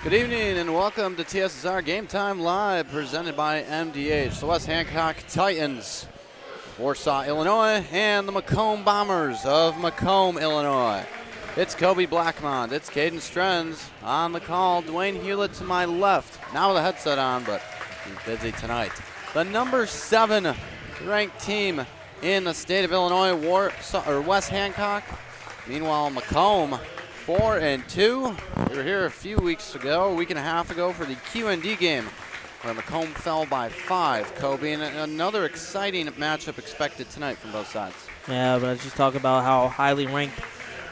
Good evening and welcome to TSSR Game Time Live, presented by MDH. The West Hancock Titans, Warsaw, Illinois, and the Macomb Bombers of Macomb, Illinois. It's Kobe Blackmond, it's Caden Strenz on the call. Dwayne Hulett to my left, now with a headset on, but he's busy tonight. The number 7 ranked team in the state of Illinois, West Hancock. Meanwhile, Macomb, 4-2. We were here a week and a half ago for the QND game, where Macomb fell by 5, Kobe, and another exciting matchup expected tonight from both sides. Yeah, but let's just talk about how highly ranked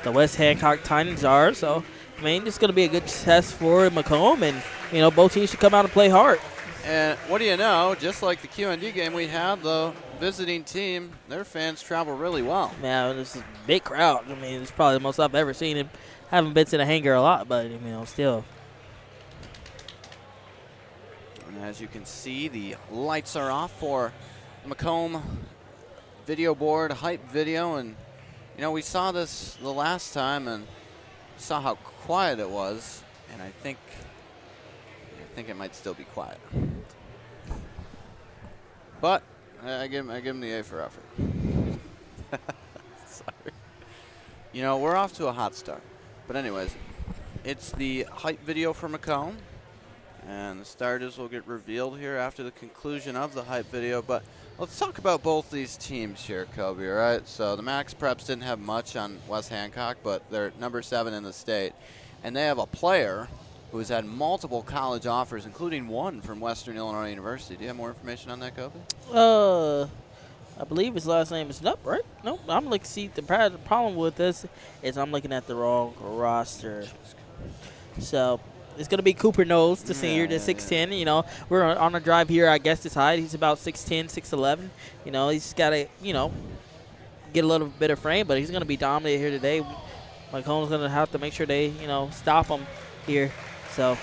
the West Hancock Titans are. So, I mean, it's going to be a good test for Macomb, and, you know, both teams should come out and play hard. And what do you know, just like the QND game we had, the visiting team, their fans travel really well. Yeah, this is a big crowd. I mean, it's probably the most I've ever seen it. Haven't been to the hangar a lot, but, you know, still. And as you can see, the lights are off for Macomb video board, hype video. And, you know, we saw this the last time and saw how quiet it was. And I think it might still be quiet. But I give him the A for effort. Sorry. You know, we're off to a hot start. But anyways, it's the hype video for Macomb, and the starters will get revealed here after the conclusion of the hype video. But let's talk about both these teams here, Kobe, all right? So the Max Preps didn't have much on West Hancock, but they're number 7 in the state. And they have a player who has had multiple college offers, including one from Western Illinois University. Do you have more information on that, Kobe? I believe his last name is Nup, right? Nope. I'm looking. See, the problem with this is I'm looking at the wrong roster. So it's gonna be Cooper Knowles, the senior, the 6'10". You know, we're on a drive here. I guess his height. He's about 6'10", 6'11". You know, he's got to, you know, get a little bit of frame, but he's gonna be dominant here today. Macomb's gonna have to make sure they, you know, stop him here. So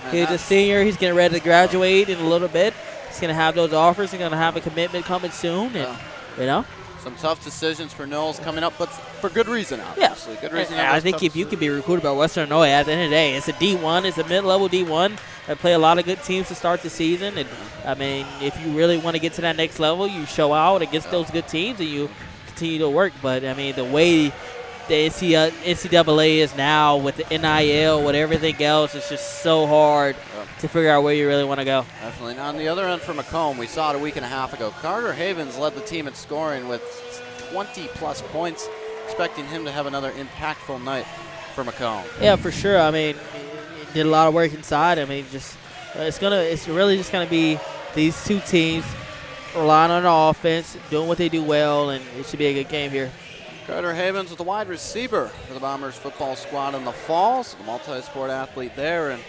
he's a senior. He's getting ready to graduate in a little bit. He's going to have those offers. He's going to have a commitment coming soon. And, you know. Some tough decisions for Knowles coming up, but for good reason, obviously. Yeah. Good reason. I think if you can be recruited by Western Illinois, at the end of the day, it's a D1. It's a mid-level D1. They play a lot of good teams to start the season. And, I mean, if you really want to get to that next level, you show out against those good teams and you continue to work. But, I mean, the way the NCAA is now with the NIL, with everything else, it's just so hard to figure out where you really want to go. Definitely. And on the other end for Macomb, we saw it a week and a half ago. Carter Havens led the team in scoring with 20-plus points, expecting him to have another impactful night for Macomb. Yeah, for sure. I mean, he did a lot of work inside. I mean, just it's really just going to be these two teams relying on the offense, doing what they do well, and it should be a good game here. Carter Havens with the wide receiver for the Bombers football squad in the fall. So the multi-sport athlete there. And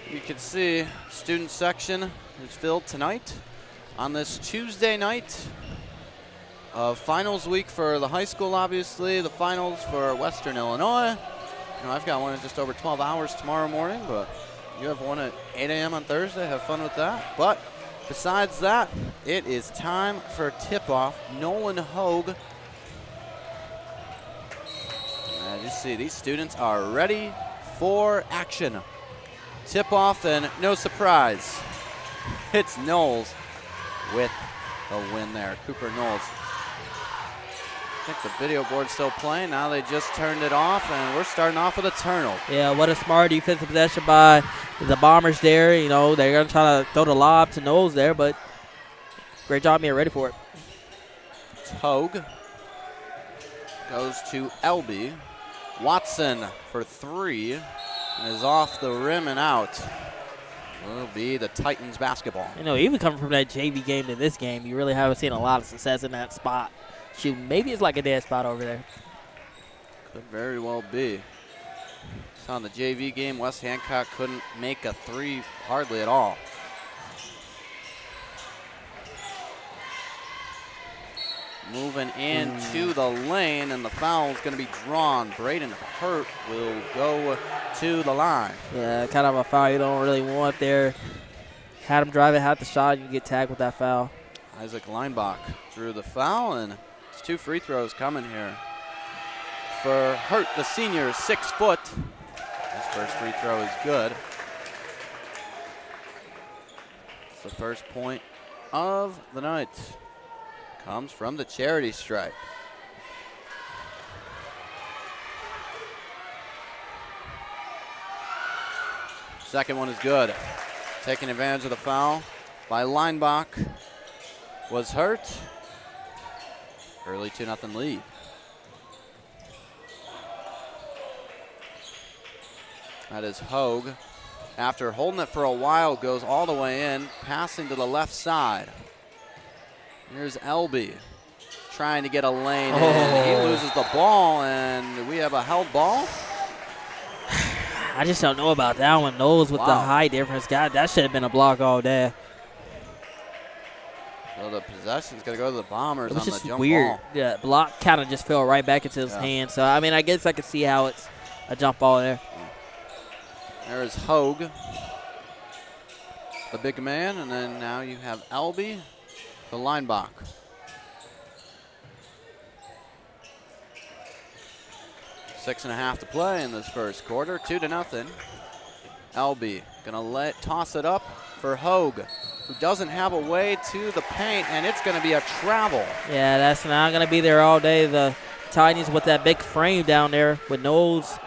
you can see student section is filled tonight on this Tuesday night of finals week for the high school, obviously. The finals for Western Illinois. You know, I've got one in just over 12 hours tomorrow morning, but you have one at 8 a.m. on Thursday. Have fun with that. But besides that, it is time for tip-off. Nolan Hogue. As you see, these students are ready for action. Tip-off, and no surprise, it's Knowles with the win there. Cooper Knowles. I think the video board's still playing. Now they just turned it off, and we're starting off with a turnover. Yeah, what a smart defensive possession by the Bombers there. You know, they're going to try to throw the lob to Knowles there, but great job being ready for it. It's Hogue. Goes to Elby. Watson for 3 and is off the rim and out. Will be the Titans basketball. You know, even coming from that JV game to this game, you really haven't seen a lot of success in that spot. Shoot, maybe it's like a dead spot over there. Could very well be. So on the JV game, West Hancock couldn't make a 3 hardly at all. Moving into the lane, and the foul is going to be drawn. Braden Hurt will go to the line. Yeah, kind of a foul you don't really want there. Had him drive it, had the shot, and you get tagged with that foul. Isaac Leinbach drew the foul, and it's 2 free throws coming here. For Hurt, the senior, 6 foot. His first free throw is good. The first point of the night comes from the charity stripe. Second one is good. Taking advantage of the foul by Leinbach was hurt. Early 2-0 lead. That is Hogue. After holding it for a while, goes all the way in, passing to the left side. Here's Elby trying to get a lane in. He loses the ball, and we have a held ball. I just don't know about that one. Knowles with the high difference. God, that should have been a block all day. So the possession's going to go to the Bombers on the jump weird. ball. Yeah, block kind of just fell right back into his hand. So, I mean, I guess I could see how it's a jump ball there. There's Hogue, the big man, and then now you have Elby, the Leinbach. Six and a half to play in this first quarter, 2-0. Elby gonna toss it up for Hogue, who doesn't have a way to the paint, and it's gonna be a travel. Yeah, that's not gonna be there all day. The Titans with that big frame down there with Knowles.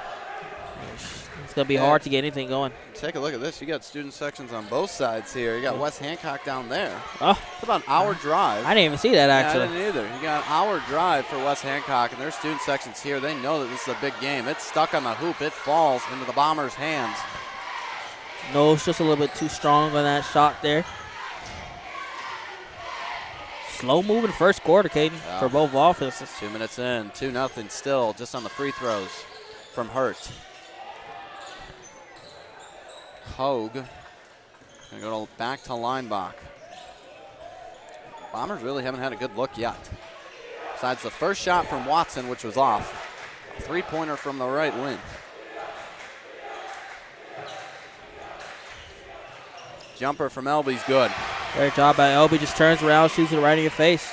It's gonna be hard to get anything going. Take a look at this. You got student sections on both sides here. You got West Hancock down there. Oh, it's about an hour drive. I didn't even see that actually. I didn't either. You got an hour drive for West Hancock, and their student sections here. They know that this is a big game. It's stuck on the hoop. It falls into the Bombers' hands. Knowles just a little bit too strong on that shot there. Slow moving first quarter, Caden, for both offenses. 2 minutes in, 2-0 still, just on the free throws from Hurt. Hogue gonna go back to Leinbach. Bombers really haven't had a good look yet. Besides the first shot from Watson, which was off. A three-pointer from the right wing. Jumper from Elby's good. Great job by Elby. Just turns around, shoots it right in your face.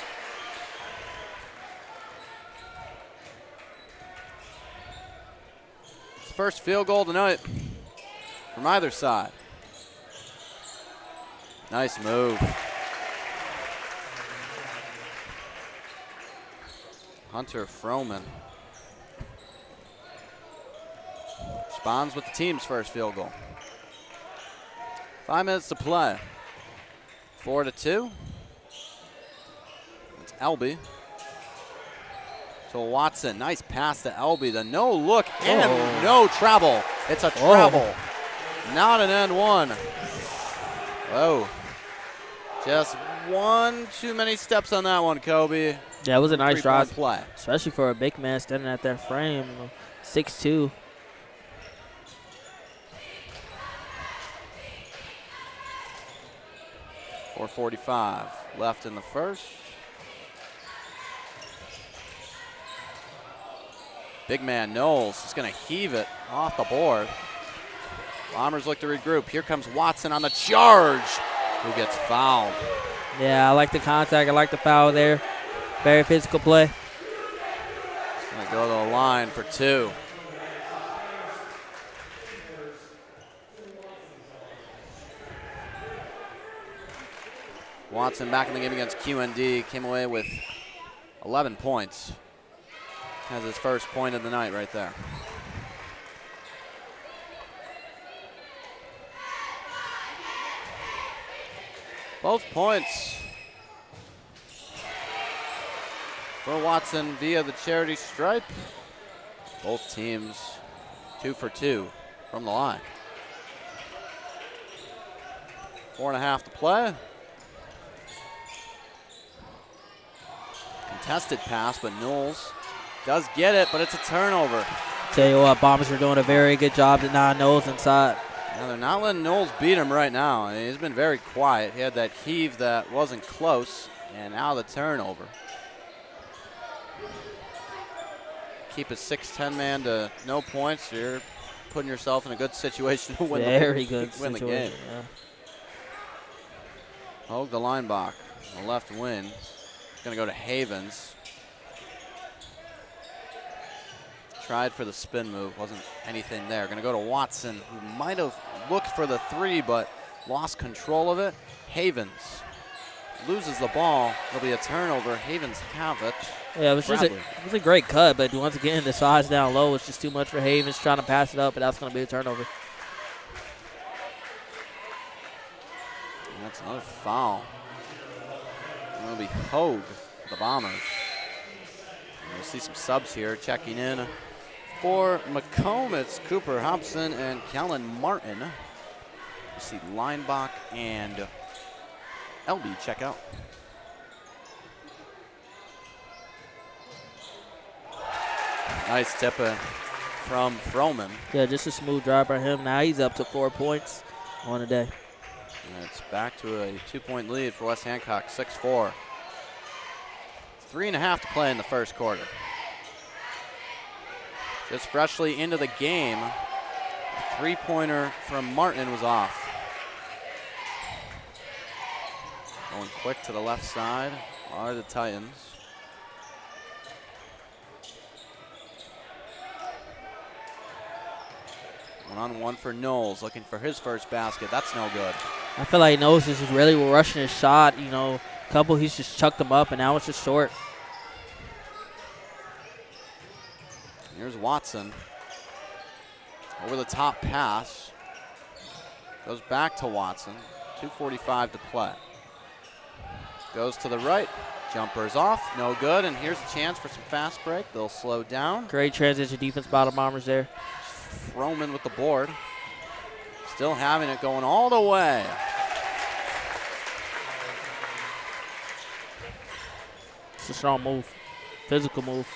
It's the first field goal tonight from either side. Nice move. Hunter Froman responds with the team's first field goal. 5 minutes to play. 4-2. It's Elby to Watson. Nice pass to Elby. The no look and no travel. It's a travel. Not an end one. Whoa. Just one too many steps on that one, Kobe. Yeah, it was a nice drive. Play. Especially for a big man standing at that frame. 6'2". .45 left in the first. Big man Knowles is going to heave it off the board. Bombers look to regroup. Here comes Watson on the charge, who gets fouled. Yeah, I like the contact. I like the foul there. Very physical play. Going to go to the line for two. Watson back in the game against QND, came away with 11 points. Has his first point of the night right there. Both points for Watson via the charity stripe. Both teams 2 for 2 from the line. 4.5 to play. Contested pass, but Knowles does get it, but it's a turnover. Tell you what, Bombers are doing a very good job to not Knowles inside. Yeah, they're not letting Knowles beat him right now. I mean, he's been very quiet. He had that heave that wasn't close, and now the turnover. Keep a 6'10" man to no points. You're putting yourself in a good situation to win, very the, good win situation, the game. Yeah. Hogue the Leinbach, the left wing. Going to go to Havens. Tried for the spin move, wasn't anything there. Going to go to Watson, who might have looked for the three, but lost control of it. Havens loses the ball. There'll be a turnover. Havens have it. Yeah, it was a great cut, but once again, the size down low was just too much for Havens trying to pass it up, and that's going to be a turnover. And that's another foul. It's going to be Hogue, the Bombers. We'll see some subs here checking in. For Macomb, it's Cooper Hobson and Kellen Martin. You see Leinbach and Elby check out. Nice tip from Froman. Yeah, just a smooth drive by him. Now he's up to 4 points on the day. And it's back to a 2-point lead for West Hancock, 6-4. 3.5 to play in the first quarter. Just freshly into the game, a three-pointer from Martin was off. Going quick to the left side are the Titans. One-on-one for Knowles, looking for his first basket. That's no good. I feel like Knowles is really rushing his shot. You know, a couple, he's just chucked them up, and now it's just short. Here's Watson. Over the top pass. Goes back to Watson. 2:45 to play. Goes to the right. Jumper's off. No good. And here's a chance for some fast break. They'll slow down. Great transition defense by the Bombers there. Froman with the board. Still having it going all the way. It's a strong move. Physical move.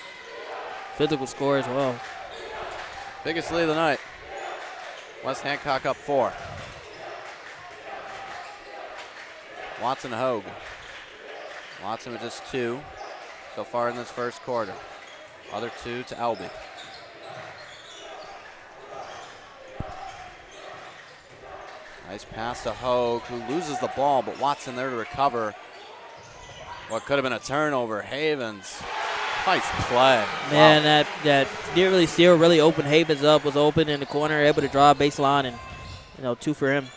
Physical score as well. Biggest lead of the night. West Hancock up 4. Watson to Hogue. Watson with just 2 so far in this first quarter. Other 2 to Elby. Nice pass to Hogue, who loses the ball, but Watson there to recover. What could have been a turnover. Havens. Nice play. Man, wow. that didn't really steal, really opened Havens up, was open in the corner, able to draw a baseline, and, 2 for him.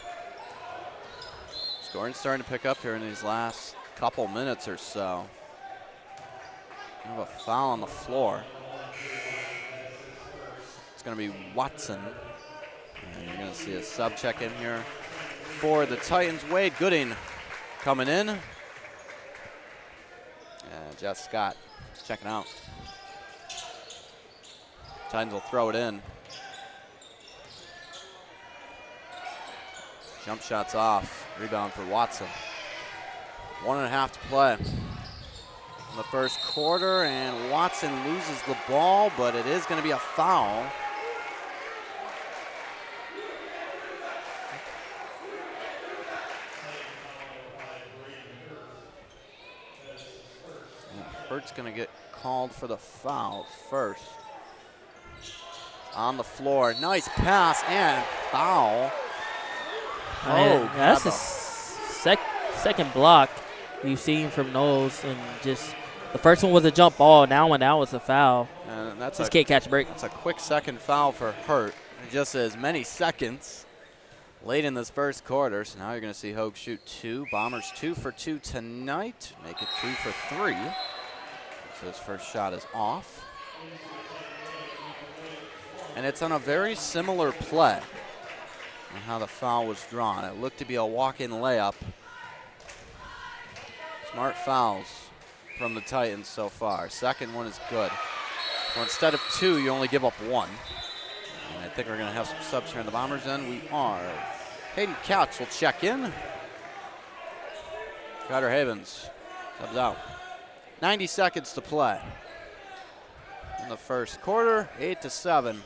Scoring starting to pick up here in these last couple minutes or so. We have a foul on the floor. It's going to be Watson. And you're going to see a sub check in here for the Titans. Wade Gooding coming in. And Jeff Scott checking out. Titans will throw it in. Jump shots off. Rebound for Watson. 1.5 to play in the first quarter, and Watson loses the ball, but it is going to be a foul. Bert's going to get called for the foul first. On the floor, nice pass and foul. Oh, that's the second block you've seen from Knowles, and just the first one was a jump ball. Now was a foul. And that's just can't catch a break. That's a quick second foul for Hurt. Just as many seconds late in this first quarter. So now you're going to see Hogue shoot 2. Bombers 2 for 2 tonight. Make it 2 for 3. So his first shot is off. And it's on a very similar play on how the foul was drawn. It looked to be a walk-in layup. Smart fouls from the Titans so far. Second one is good. Well, instead of 2, you only give up 1. And I think we're going to have some subs here in the Bombers end. We are. Hayden Couch will check in. Carter Havens subs out. 90 seconds to play in the first quarter. 8-7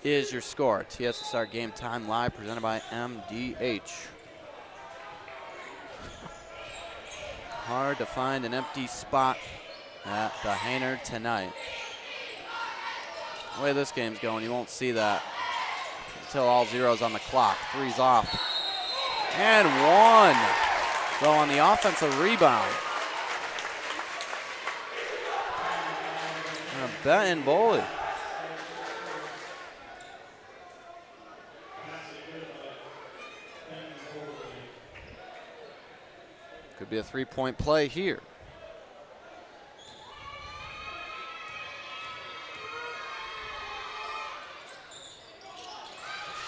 is your score. TSSR Game Time live presented by MDH. Hard to find an empty spot at the Haynard tonight. The way this game's going, you won't see that until all zeros on the clock. 3's off. And 1. So on the offensive rebound, Benton Boley. be a three-point play here.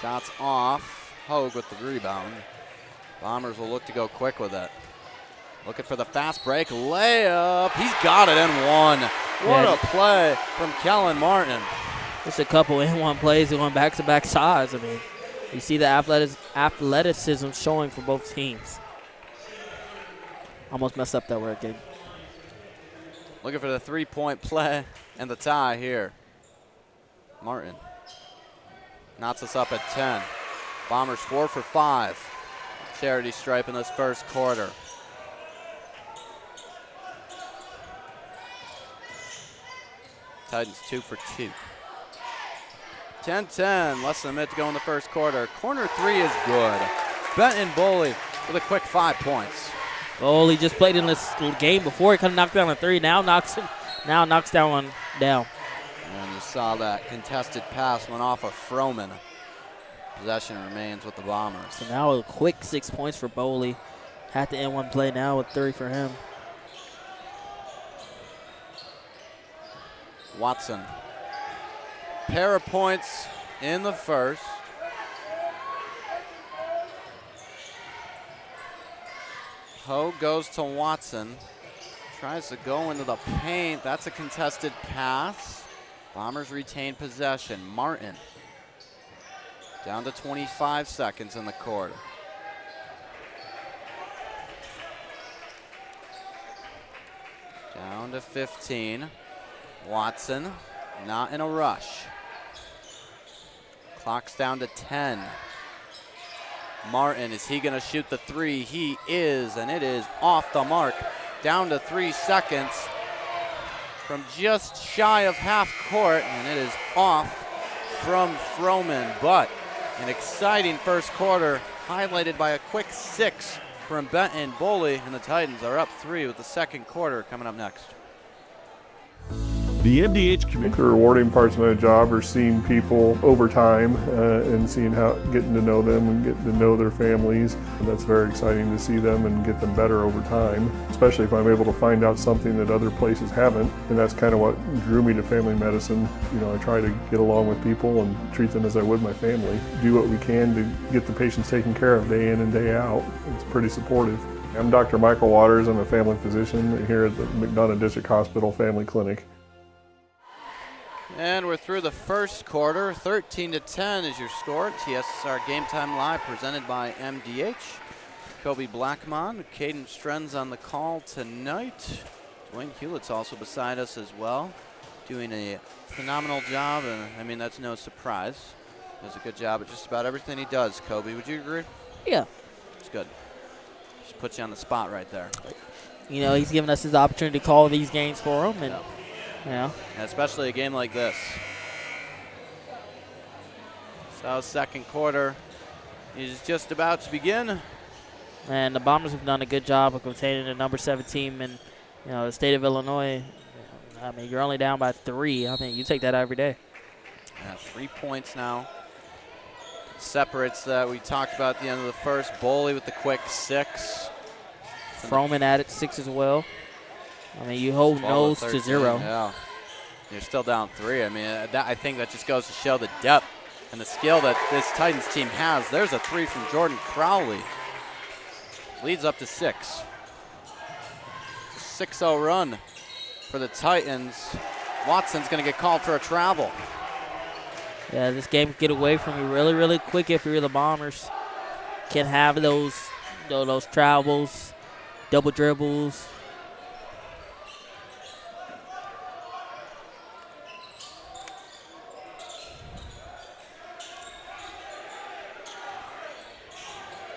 Shots off. Hogue with the rebound. Bombers will look to go quick with it. Looking for the fast break. Layup. He's got it in one. What a play from Kellen Martin. Just a couple in-one plays going back-to-back sides. I mean, you see the athleticism showing for both teams. Almost messed up that word, Gabe. Looking for the three-point play and the tie here. Martin knots us up at 10. Bombers 4 for 5. Charity stripe in this first quarter. Titans 2 for 2. 10-10, less than a minute to go in the first quarter. Corner 3 is good. Benton Boley with a quick 5 points. Boley just played in this game before. He could have knocked down a 3. Now knocks down one down. And you saw that contested pass went off of Froman. Possession remains with the Bombers. So now a quick 6 points for Boley. Had to end one play now with 3 for him. Watson. Pair of points in the first. Hogue goes to Watson. Tries to go into the paint. That's a contested pass. Bombers retain possession. Martin. Down to 25 seconds in the quarter. Down to 15. Watson, not in a rush. Clock's down to 10. Martin, is he going to shoot the 3? He is, and it is off the mark. Down to 3 seconds from just shy of half court, and it is off from Froman. But an exciting first quarter, highlighted by a quick 6 from Benton Boley, and the Titans are up 3 with the second quarter coming up next. The MDH I think community. the rewarding parts of my job are seeing people over time and seeing getting to know them and getting to know their families. And that's very exciting to see them and get them better over time, especially if I'm able to find out something that other places haven't. And that's kind of what drew me to family medicine. You know, I try to get along with people and treat them as I would my family. Do what we can to get the patients taken care of day in and day out. It's pretty supportive. I'm Dr. Michael Waters. I'm a family physician here at the McDonough District Hospital Family Clinic. And we're through the first quarter. 13-10 is your score. TSSR Game Time Live presented by MDH. Kobe Blackmon, Caden Strenz on the call tonight. Dwayne Hulett's also beside us as well, doing a phenomenal job, and I mean, that's no surprise. Does a good job at just about everything he does. Kobe, would you agree? Yeah. It's good. Just puts you on the spot right there. You know, he's giving us his opportunity to call these games for him, and Yeah. you know. And especially a game like this. So second quarter is just about to begin. And the Bombers have done a good job of containing the number 7 team in, you know, the state of Illinois. I mean, you're only down by 3. I mean, you take that every day. Yeah, 3 points now. Separates that we talked about at the end of the first. Boley with the quick 6. Froman added 6 as well. I mean, you hold 12 nose to 13, 0. Yeah. You're still down 3. I mean, I think that just goes to show the depth and the skill that this Titans team has. There's a 3 from Jordan Crowley. Leads up to 6. 6-0 run for the Titans. Watson's going to get called for a travel. Yeah, this game can get away from you really, really quick if you're the Bombers. Can have those travels, double dribbles.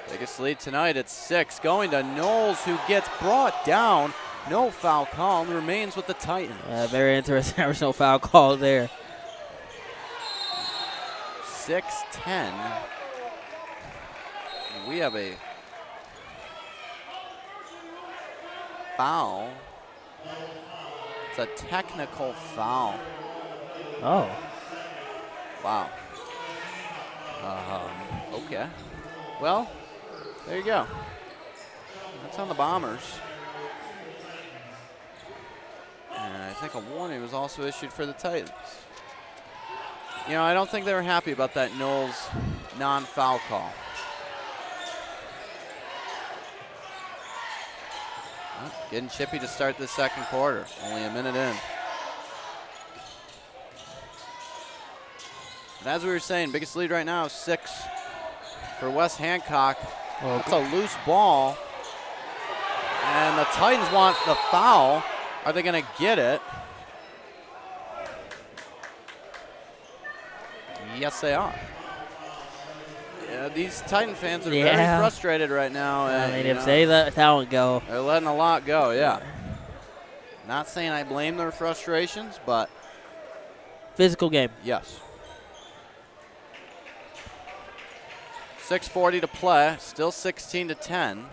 Biggest lead tonight at 6. Going to Knowles, who gets brought down. No foul call and remains with the Titans. Very interesting. There was no foul call there. 6-10. We have a foul. It's a technical foul. Oh. Wow. Okay. Well, there you go. That's on the Bombers. And I think a warning was also issued for the Titans. You know, I don't think they were happy about that Knowles non-foul call. Well, getting chippy to start the second quarter. Only a minute in. And as we were saying, biggest lead right now is 6 for West Hancock. That's a loose ball. And the Titans want the foul. Are they going to get it? Yes, they are. Yeah, these Titan fans are very frustrated right now. I mean, if they let talent go. They're letting a lot go, yeah. Not saying I blame their frustrations, but. Physical game. Yes. 6:40 to play, still 16-10.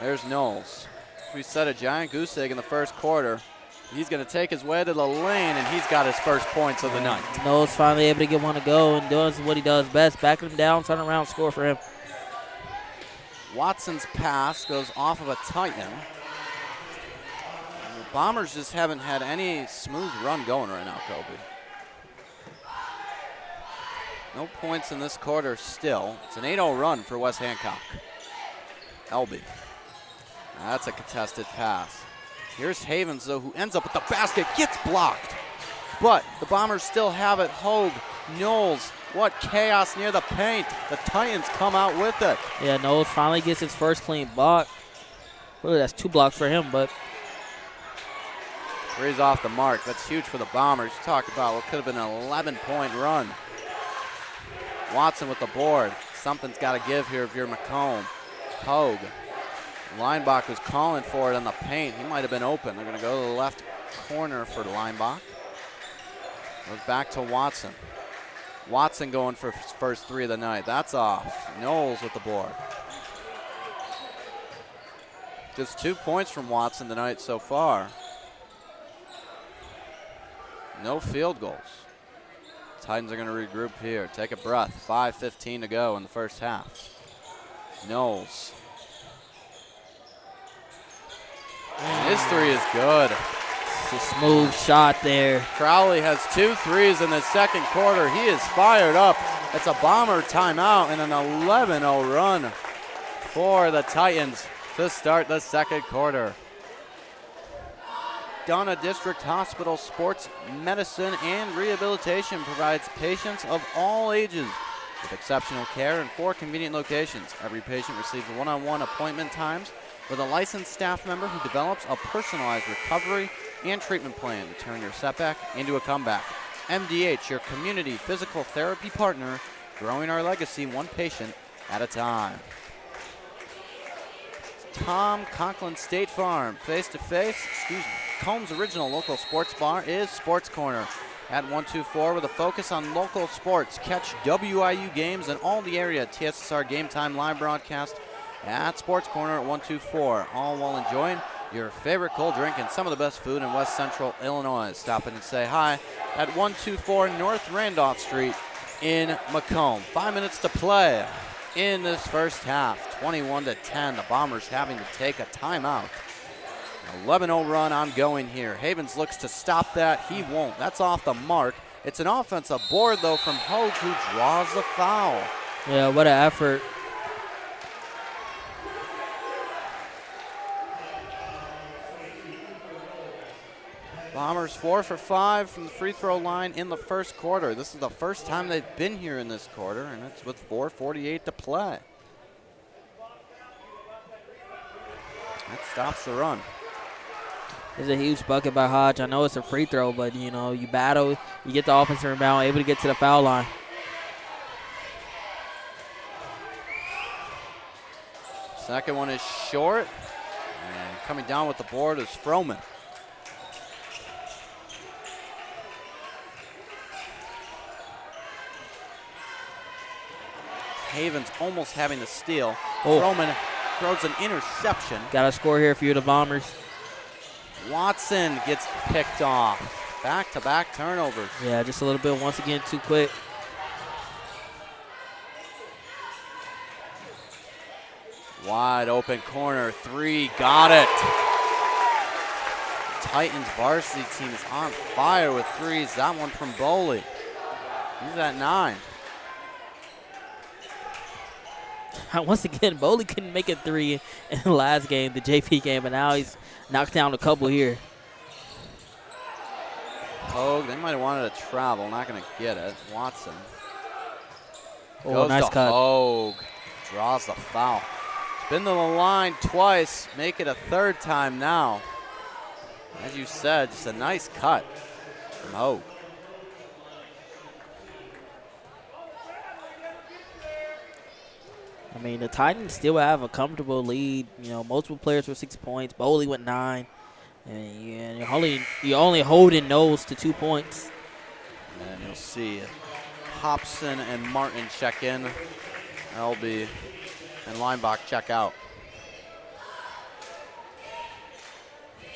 There's Knowles. We set a giant goose egg in the first quarter. He's going to take his way to the lane, and he's got his first points of the night. Knowles finally able to get one to go and does what he does best, backing him down, turn around, score for him. Watson's pass goes off of a Titan. The Bombers just haven't had any smooth run going right now, Kobe. No points in this quarter still. It's an 8-0 run for West Hancock. Elby. That's a contested pass. Here's Havens, though, who ends up with the basket, gets blocked. But the Bombers still have it. Hogue, Knowles, what chaos near the paint. The Titans come out with it. Yeah, Knowles finally gets his first clean block. Really, that's 2 blocks for him, but. Three's off the mark. That's huge for the Bombers. Talk about what could have been an 11-point run. Watson with the board. Something's got to give here if you're Macomb. Hogue. Linebach was calling for it on the paint. He might have been open. They're going to go to the left corner for Linebach. Goes back to Watson. Watson going for his first 3 of the night. That's off. Knowles with the board. Just 2 points from Watson tonight so far. No field goals. Titans are going to regroup here. Take a breath. 5:15 to go in the first half. Knowles. And his 3 is good. It's a smooth shot there. Crowley has 2 threes in the second quarter. He is fired up. It's a Bomber timeout and an 11-0 run for the Titans to start the second quarter. Donna District Hospital Sports Medicine and Rehabilitation provides patients of all ages with exceptional care in 4 convenient locations. Every patient receives one-on-one appointment times with a licensed staff member who develops a personalized recovery and treatment plan to turn your setback into a comeback. MDH, your community physical therapy partner, growing our legacy 1 patient at a time. Tom Conklin State Farm, face-to-face, Combs' original local sports bar is Sports Corner at 124 with a focus on local sports. Catch WIU games and all the area TSSR Game Time live broadcast at Sports Corner at 124, all while enjoying your favorite cold drink and some of the best food in West Central Illinois. Stop in and say hi at 124 North Randolph Street in Macomb. 5 minutes to play in this first half, 21-10. The Bombers having to take a timeout. 11-0 run ongoing here. Havens looks to stop that. He won't. That's off the mark. It's an offensive board, though, from Hogue, who draws the foul. Yeah, what an effort. Bombers 4 for 5 from the free throw line in the first quarter. This is the first time they've been here in this quarter, and it's with 4:48 to play. That stops the run. It's a huge bucket by Hodge. I know it's a free throw, but, you know, you battle, you get the offensive rebound, able to get to the foul line. Second one is short, and coming down with the board is Froman. Havens almost having the steal. Froman throws an interception. Got to score here for you, the Bombers. Watson gets picked off. Back-to-back turnovers. Yeah, just a little bit once again too quick. Wide open corner, 3, got it. Titans varsity team is on fire with threes. That one from Boley. He's at 9. Once again, Boley couldn't make it 3 in the last game, the JP game, but now he's knocked down a couple here. Hogue, they might have wanted to travel, not going to get it. Watson. Oh, Goes nice to cut. Hogue, draws the foul. Been to the line twice, make it a third time now. As you said, just a nice cut from Hogue. I mean, the Titans still have a comfortable lead. You know, multiple players with 6 points. Boley went 9. And you're only holding Knowles to 2 points. And you'll see Hobson and Martin check in. LB and Leinbach check out.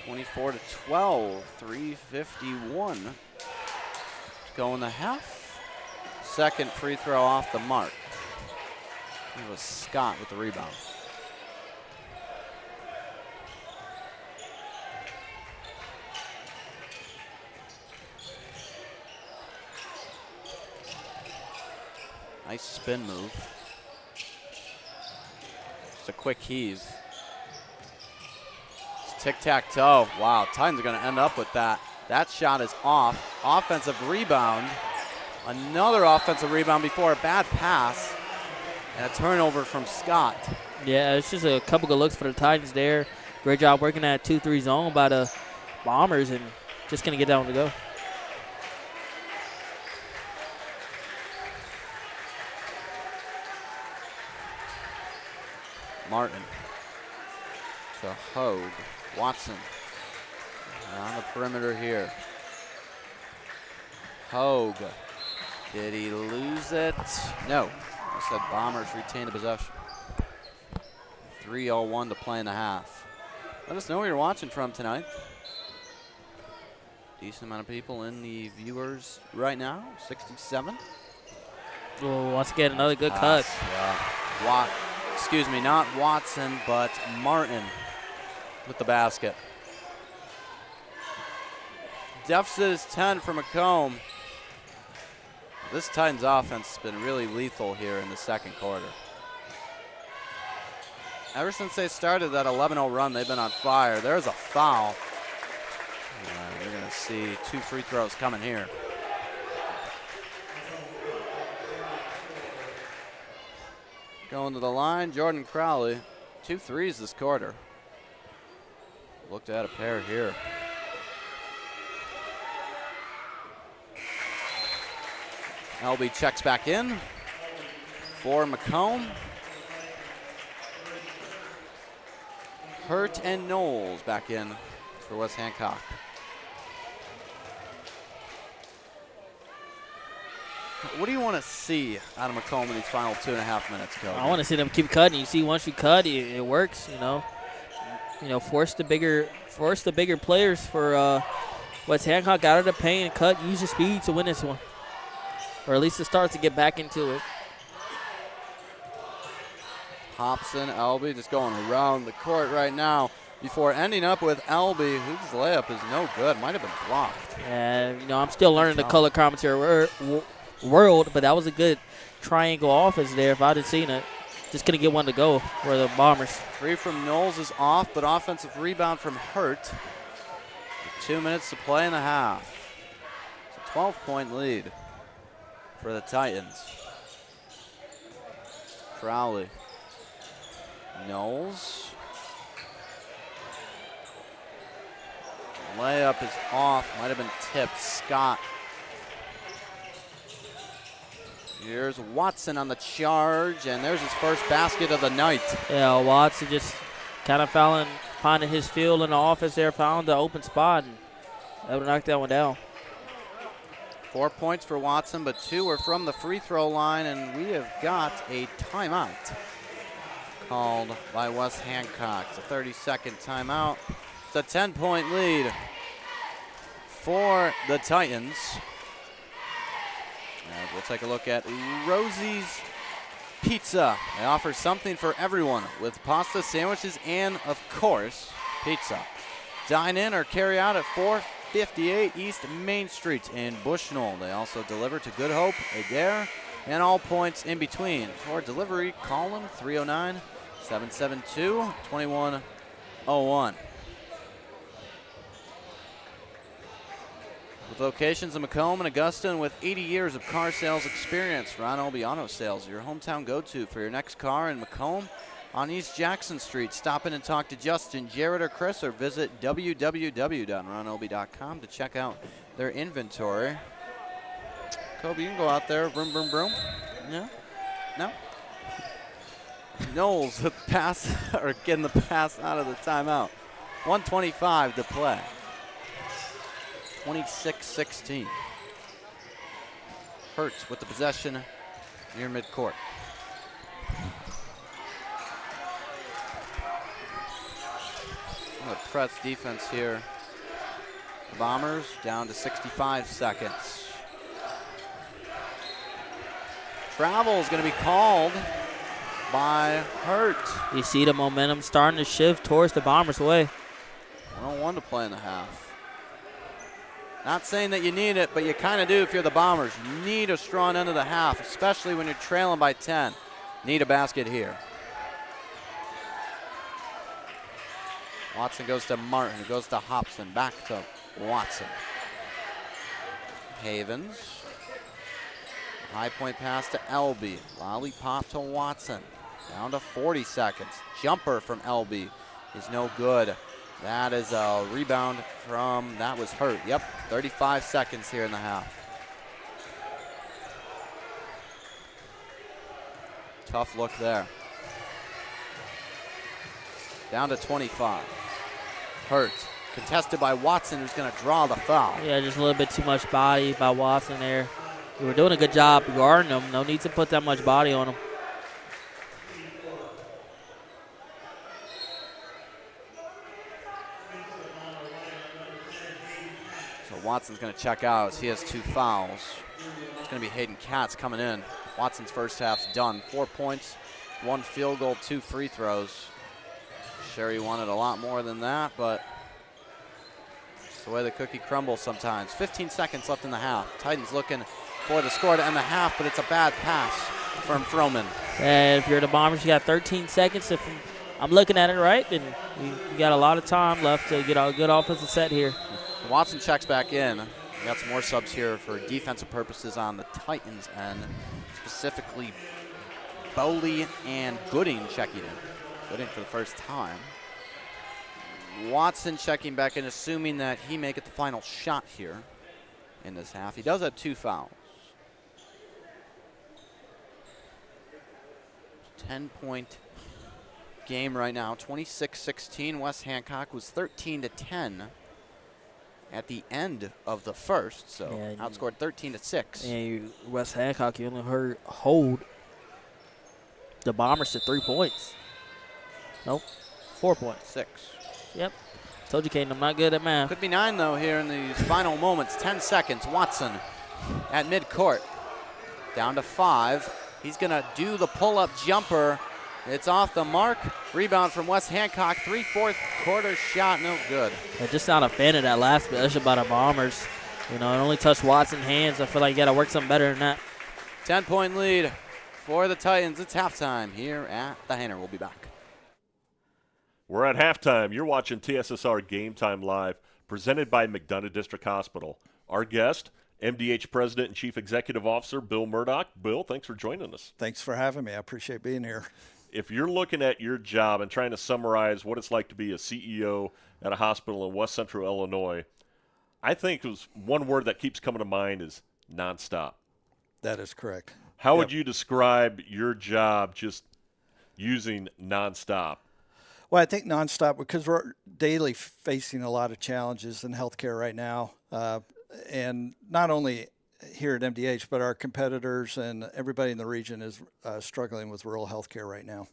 24-12, 3:51. Go in the half. Second free throw off the mark. It was Scott with the rebound. Nice spin move. Just a quick heave. It's tic-tac-toe. Wow, Titans are going to end up with that. That shot is off. Offensive rebound. Another offensive rebound before a bad pass. And a turnover from Scott. Yeah, it's just a couple good looks for the Titans there. Great job working that 2-3 zone by the Bombers and just going to get that one to go. Martin to Hogue. Watson on the perimeter here. Hogue. Did he lose it? No. I said Bombers retain the possession. 3:01 to play in the half. Let us know where you're watching from tonight. Decent amount of people in the viewers right now. 67. Oh, once again, another good cut. Yeah. Excuse me, not Watson, but Martin with the basket. Deficit is 10 for Macomb. This Titans offense has been really lethal here in the second quarter. Ever since they started that 11-0 run, they've been on fire. There's a foul. We're going to see 2 free throws coming here. Going to the line, Jordan Crowley. 2 threes this quarter. Looked at a pair here. LB checks back in for Macomb. Hurt and Knowles back in for West Hancock. What do you want to see out of Macomb in these final 2.5 minutes, Coach? I want to see them keep cutting. You see, once you cut, it works. Force the bigger players for West Hancock out of the paint and cut. Use your speed to win this one, or at least it starts to get back into it. Hobson, LB just going around the court right now before ending up with LB, whose layup is no good. Might have been blocked. And, I'm still learning the color commentary world, but that was a good triangle offense there. If I'd have seen it, just couldn't get one to go for the Bombers. 3 from Knowles is off, but offensive rebound from Hurt. 2 minutes to play in the half. It's a 12-point lead for the Titans. Crowley. Knowles. Layup is off. Might have been tipped. Scott. Here's Watson on the charge, and there's his first basket of the night. Yeah, Watson just kind of finding his feel in the offense there, found the open spot, and that would knock that one down. 4 points for Watson, but 2 are from the free throw line, and we have got a timeout called by West Hancock. It's a 30-second timeout. It's a 10-point lead for the Titans. And we'll take a look at Rosie's Pizza. They offer something for everyone with pasta, sandwiches, and, of course, pizza. Dine in or carry out at 458 East Main Street in Bushnell. They also deliver to Good Hope, Adair, and all points in between. For delivery, call them 309-772-2101. With locations in Macomb and Augusta, and with 80 years of car sales experience, Ron Olby Auto Sales, your hometown go-to for your next car in Macomb on East Jackson Street. Stop in and talk to Justin, Jared, or Chris, or visit www.ronolby.com to check out their inventory. Kobe, you can go out there, broom, broom, broom. Yeah. No? Knowles with pass, or getting the pass out of the timeout. 1:25 to play. 26-16. Hurts with the possession near midcourt. A press defense here. The Bombers down to 65 seconds. Travel is going to be called by Hurt. You see the momentum starting to shift towards the Bombers' way. 1:01 to play in the half. Not saying that you need it, but you kind of do if you're the Bombers. You need a strong end of the half, especially when you're trailing by 10. Need a basket here. Watson goes to Martin, goes to Hobson, back to Watson. Havens. High point pass to Elby. Lollipop to Watson. Down to 40 seconds. Jumper from Elby is no good. That is a rebound from, that was Hurt. Yep, 35 seconds here in the half. Tough look there. Down to 25. Hurt, contested by Watson, who's going to draw the foul. Yeah, just a little bit too much body by Watson there. We were doing a good job guarding him. No need to put that much body on him. Watson's going to check out as he has 2 fouls. It's going to be Hayden Katz coming in. Watson's first half's done. 4 points, 1 field goal, 2 free throws. Sherry wanted a lot more than that, but it's the way the cookie crumbles sometimes. 15 seconds left in the half. Titans looking for the score to end the half, but it's a bad pass from Froman. And if you're the Bombers, you got 13 seconds. If I'm looking at it right, then you got a lot of time left to get a good offensive set here. Watson checks back in. We got some more subs here for defensive purposes on the Titans end, specifically Bowley and Gooding checking in. Gooding for the first time. Watson checking back in, assuming that he may get the final shot here in this half. He does have 2 fouls. 10-point game right now, 26-16. West Hancock was 13-10. At the end of the first, so yeah, outscored 13-6. And West Hancock, you only hold the Bombers to 3 points. Nope, 4 points. 6. Yep. Told you, Caden, I'm not good at math. Could be 9, though, here in these final moments. 10 seconds. Watson at midcourt. Down to 5. He's going to do the pull-up jumper. It's off the mark. Rebound from West Hancock. 3/4 quarter shot, no good. I'm just not a fan of that last possession by the Bombers. You know, it only touched Watson's hands. I feel like you got to work something better than that. 10-point lead for the Titans. It's halftime here at the Hanner. We'll be back. We're at halftime. You're watching TSSR Game Time Live, presented by McDonough District Hospital. Our guest, MDH President and Chief Executive Officer Bill Murdoch. Bill, thanks for joining us. Thanks for having me. I appreciate being here. If you're looking at your job and trying to summarize what it's like to be a CEO at a hospital in West Central Illinois, I think it was one word that keeps coming to mind is nonstop. That is correct. How would you describe your job just using nonstop? Well, I think nonstop because we're daily facing a lot of challenges in healthcare right now. And not only here at MDH, but our competitors and everybody in the region is struggling with rural healthcare right now.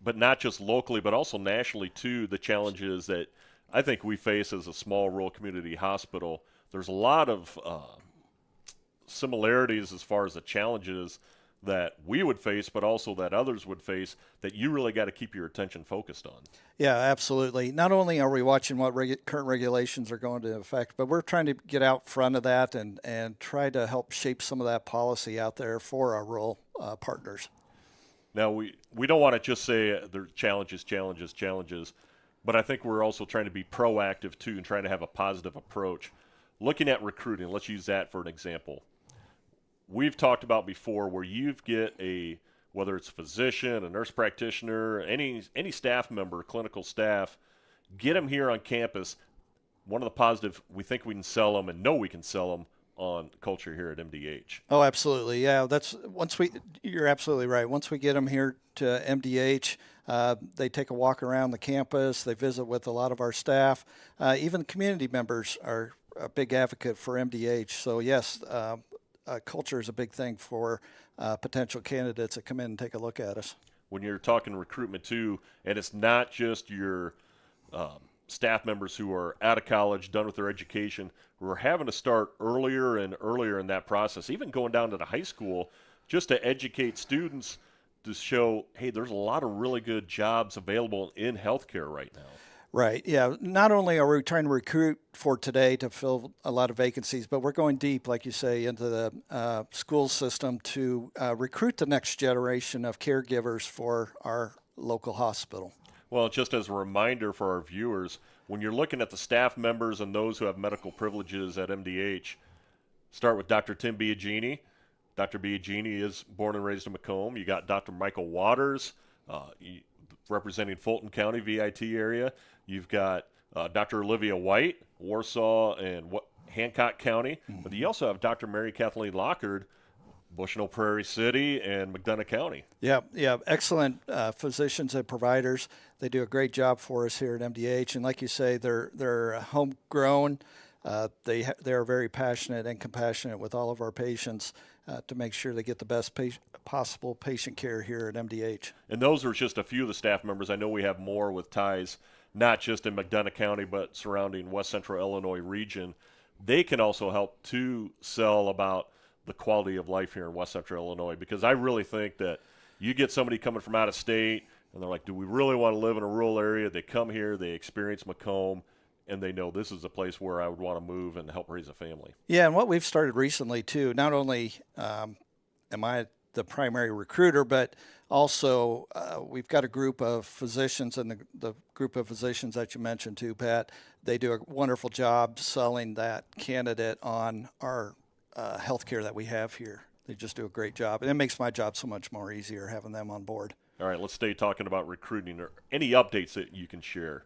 But not just locally, but also nationally, too, the challenges that I think we face as a small rural community hospital, there's a lot of similarities as far as the challenges that we would face, but also that others would face, that you really got to keep your attention focused on. Yeah, absolutely. Not only are we watching what current regulations are going to affect, but we're trying to get out front of that and try to help shape some of that policy out there for our rural partners. Now, we don't want to just say there are challenges, but I think we're also trying to be proactive too and trying to have a positive approach. Looking at recruiting, let's use that for an example. We've talked about before where you get whether it's a physician, a nurse practitioner, any staff member, clinical staff, get them here on campus. One of the positive, we think we can sell them and know we can sell them on culture here at MDH. Oh, absolutely. Yeah, you're absolutely right. Once we get them here to MDH, they take a walk around the campus. They visit with a lot of our staff. Even community members are a big advocate for MDH. So yes, culture is a big thing for potential candidates that come in and take a look at us. When you're talking recruitment too, and it's not just your staff members who are out of college, done with their education, who are having to start earlier and earlier in that process, even going down to the high school, just to educate students to show, hey, there's a lot of really good jobs available in healthcare right now. Right. Yeah. Not only are we trying to recruit for today to fill a lot of vacancies, but we're going deep, like you say, into the school system to recruit the next generation of caregivers for our local hospital. Well, just as a reminder for our viewers, when you're looking at the staff members and those who have medical privileges at MDH, start with Dr. Tim Biagini. Dr. Biagini is born and raised in Macomb. You got Dr. Michael Waters, representing Fulton County, VIT area. You've got Dr. Olivia White, Warsaw and Hancock County. Mm-hmm. But you also have Dr. Mary Kathleen Lockard, Bushnell-Prairie City and McDonough County. Yeah, excellent physicians and providers. They do a great job for us here at MDH. And like you say, they're homegrown. They are very passionate and compassionate with all of our patients to make sure they get the best possible patient care here at MDH. And those are just a few of the staff members. I know we have more with ties, not just in McDonough County, but surrounding West Central Illinois region. They can also help to sell about the quality of life here in West Central Illinois, because I really think that you get somebody coming from out of state and they're like, do we really want to live in a rural area? They come here, they experience Macomb, and they know this is a place where I would want to move and help raise a family. Yeah, and what we've started recently too, not only am I the primary recruiter, but also we've got a group of physicians, and the group of physicians that you mentioned too, Pat, they do a wonderful job selling that candidate on our healthcare that we have here. They just do a great job, and it makes my job so much more easier having them on board. All right, let's stay talking about recruiting. Or any updates that you can share?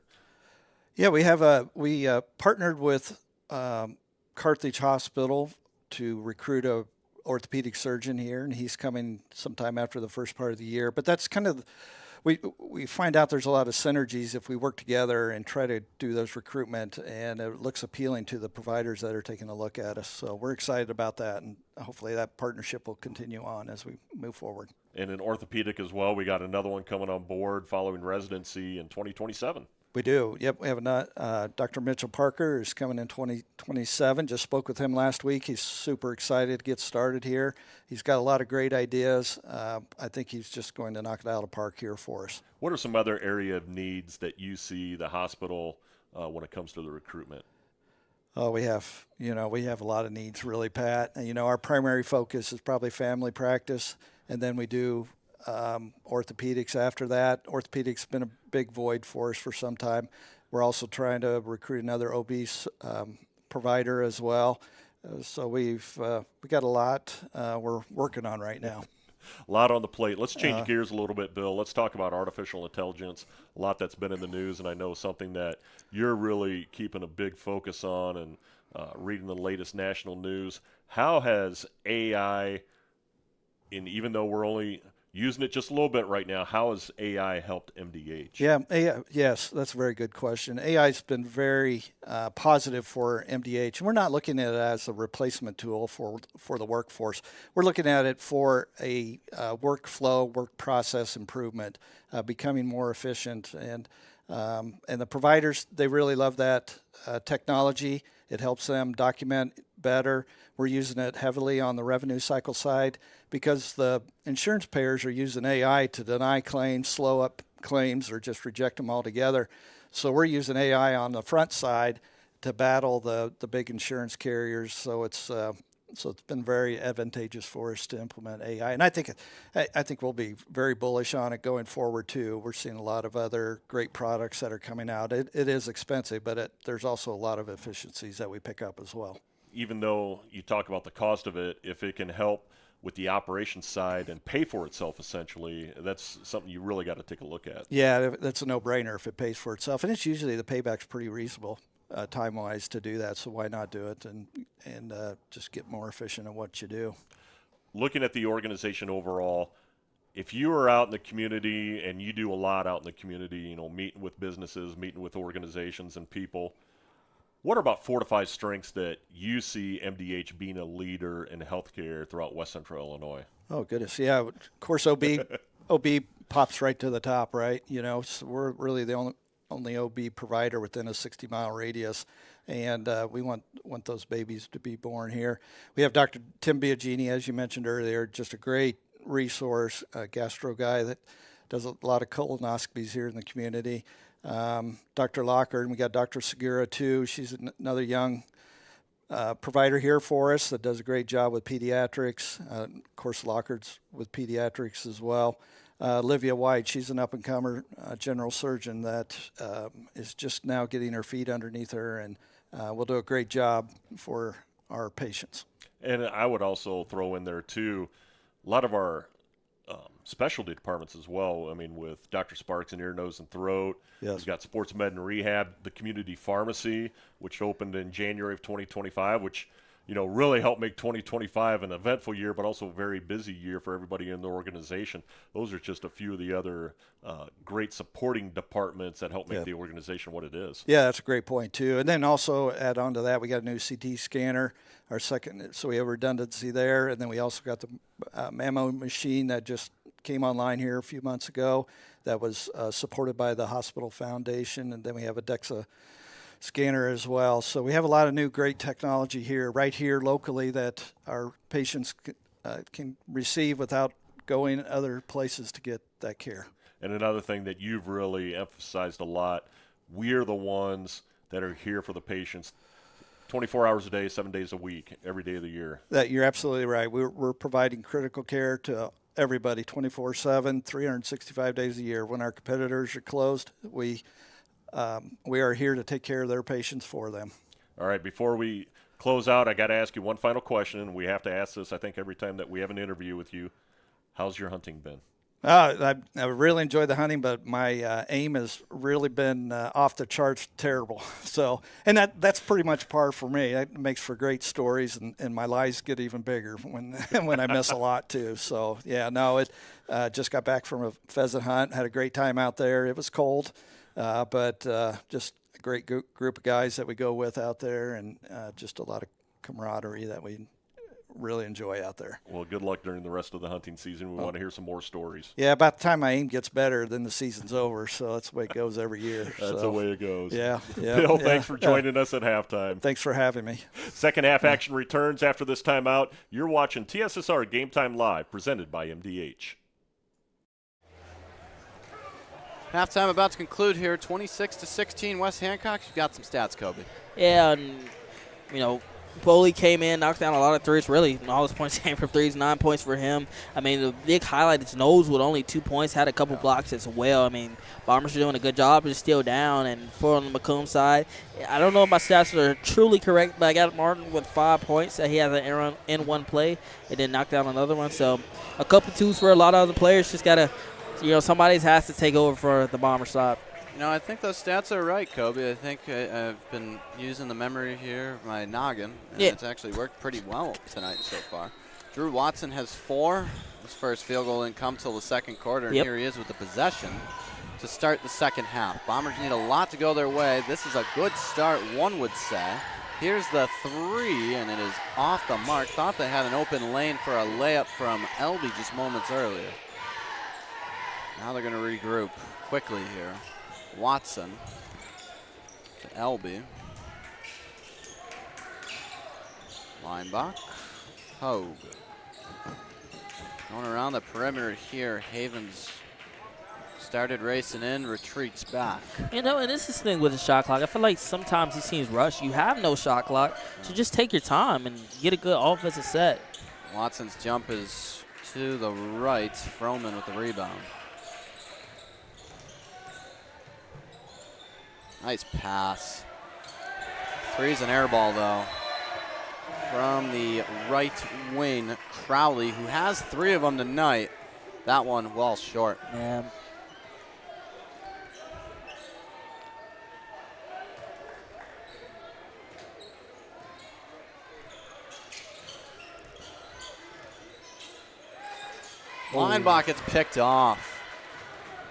Yeah, we partnered with Carthage Hospital to recruit a orthopedic surgeon here, and he's coming sometime after the first part of the year. But that's kind of, we find out there's a lot of synergies if we work together and try to do those recruitment, and it looks appealing to the providers that are taking a look at us. So we're excited about that, and hopefully that partnership will continue on as we move forward. And in orthopedic as well, we got another one coming on board following residency in 2027. We do. Yep, we have Dr. Mitchell Parker is coming in 2027. Just spoke with him last week. He's super excited to get started here. He's got a lot of great ideas. I think he's just going to knock it out of the park here for us. What are some other area of needs that you see the hospital when it comes to the recruitment? Oh, we have a lot of needs, really, Pat. And, our primary focus is probably family practice, and then we do orthopedics after that. Orthopedics been a big void for us for some time. We're also trying to recruit another obese provider as well. So we got a lot we're working on right now. A lot on the plate. Let's change gears a little bit, Bill. Let's talk about artificial intelligence. A lot that's been in the news, and I know something that you're really keeping a big focus on and reading the latest national news. How has AI, and even though we're only using it just a little bit right now, how has AI helped MDH? Yeah, AI, yes, that's a very good question. AI has been very positive for MDH. And we're not looking at it as a replacement tool for the workforce. We're looking at it for a workflow, work process improvement, becoming more efficient. And And the providers, they really love that technology. It helps them document better. We're using it heavily on the revenue cycle side because the insurance payers are using AI to deny claims, slow up claims, or just reject them altogether. So we're using AI on the front side to battle the big insurance carriers. So it's been very advantageous for us to implement AI, and I think we'll be very bullish on it going forward too. We're seeing a lot of other great products that are coming out. It is expensive, but there's also a lot of efficiencies that we pick up as well. Even though you talk about the cost of it, if it can help with the operations side and pay for itself, essentially, that's something you really got to take a look at. Yeah, that's a no-brainer if it pays for itself, and it's usually the payback's pretty reasonable. Time-wise to do that, so why not do it and just get more efficient at what you do. Looking at the organization overall, if you are out in the community, and you do a lot out in the community, meeting with businesses, meeting with organizations and people, what are about 4 to 5 strengths that you see MDH being a leader in healthcare throughout West Central Illinois? Oh, goodness. Yeah, of course, OB pops right to the top, right? So we're really the only OB provider within a 60-mile radius, and we want those babies to be born here. We have Dr. Tim Biagini, as you mentioned earlier, just a great resource, a gastro guy that does a lot of colonoscopies here in the community. Dr. Locker, and we got Dr. Segura too. She's another young provider here for us that does a great job with pediatrics. Of course, Locker's with pediatrics as well. Olivia White, she's an up-and-comer general surgeon that is just now getting her feet underneath her, and will do a great job for our patients. And I would also throw in there, too, a lot of our specialty departments as well. I mean, with Dr. Sparks in ear, nose, and throat. Yes. We've got sports med and rehab, the community pharmacy, which opened in January of 2025, which really helped make 2025 an eventful year, but also a very busy year for everybody in the organization. Those are just a few of the other great supporting departments that help make the organization what it is. Yeah, that's a great point, too. And then also add on to that, we got a new CT scanner, our second, so we have redundancy there. And then we also got the mammo machine that just came online here a few months ago that was supported by the hospital foundation. And then we have a DEXA scanner as well. So we have a lot of new great technology here, right here locally, that our patients can receive without going other places to get that care. And another thing that you've really emphasized a lot, we're the ones that are here for the patients 24 hours a day, 7 days a week, every day of the year. That you're absolutely right. We're providing critical care to everybody 24/7, 365 days a year. When our competitors are closed, we are here to take care of their patients for them. All right, before we close out, I got to ask you one final question, and we have to ask this, I think, every time that we have an interview with you. How's your hunting been? I really enjoyed the hunting, but my aim has really been off the charts terrible. So, and that's pretty much par for me. It makes for great stories, and my lies get even bigger when when I miss a lot too. So, yeah, no, it just got back from a pheasant hunt, had a great time out there. It was cold. But just a great group of guys that we go with out there, and just a lot of camaraderie that we really enjoy out there. Well, good luck during the rest of the hunting season. We want to hear some more stories. Yeah, about the time my aim gets better, then the season's over. So that's the way it goes every year. That's the way it goes. Yeah. Bill, thanks for joining us at halftime. Thanks for having me. Second half action returns after this timeout. You're watching TSSR Game Time Live, presented by MDH. Halftime about to conclude here, 26-16 West Hancock. You've got some stats, Kobe. Yeah, and, Boley came in, knocked down a lot of threes. Really, all his points came from threes, 9 points for him. I mean, the big highlight is Knowles with only 2 points, had a couple blocks as well. I mean, Bombers are doing a good job, but still down. And for on the Macomb side, I don't know if my stats are truly correct, but I got Martin with 5 points. He has an N1 play and then knocked down another one. So a couple twos for a lot of other players. Just got to, somebody has to take over for the Bomber side. I think those stats are right, Kobe. I think I've been using the memory here, my noggin, and it's actually worked pretty well tonight so far. Drew Watson has 4. His first field goal didn't come till the second quarter, and here he is with the possession to start the second half. Bombers need a lot to go their way. This is a good start, one would say. Here's the 3, and it is off the mark. Thought they had an open lane for a layup from Elby just moments earlier. Now they're going to regroup quickly here. Watson to Elby. Linebach. Hogue. Going around the perimeter here. Havens started racing in, retreats back. You know, and this is the thing with the shot clock. I feel like sometimes these teams rush. You have no shot clock, so just take your time and get a good offensive set. Watson's jump is to the right. Froman with the rebound. Nice pass. Three's an air ball, though. From the right wing, Crowley, who has 3 of them tonight. That one well short. Yeah. Linebach gets picked off.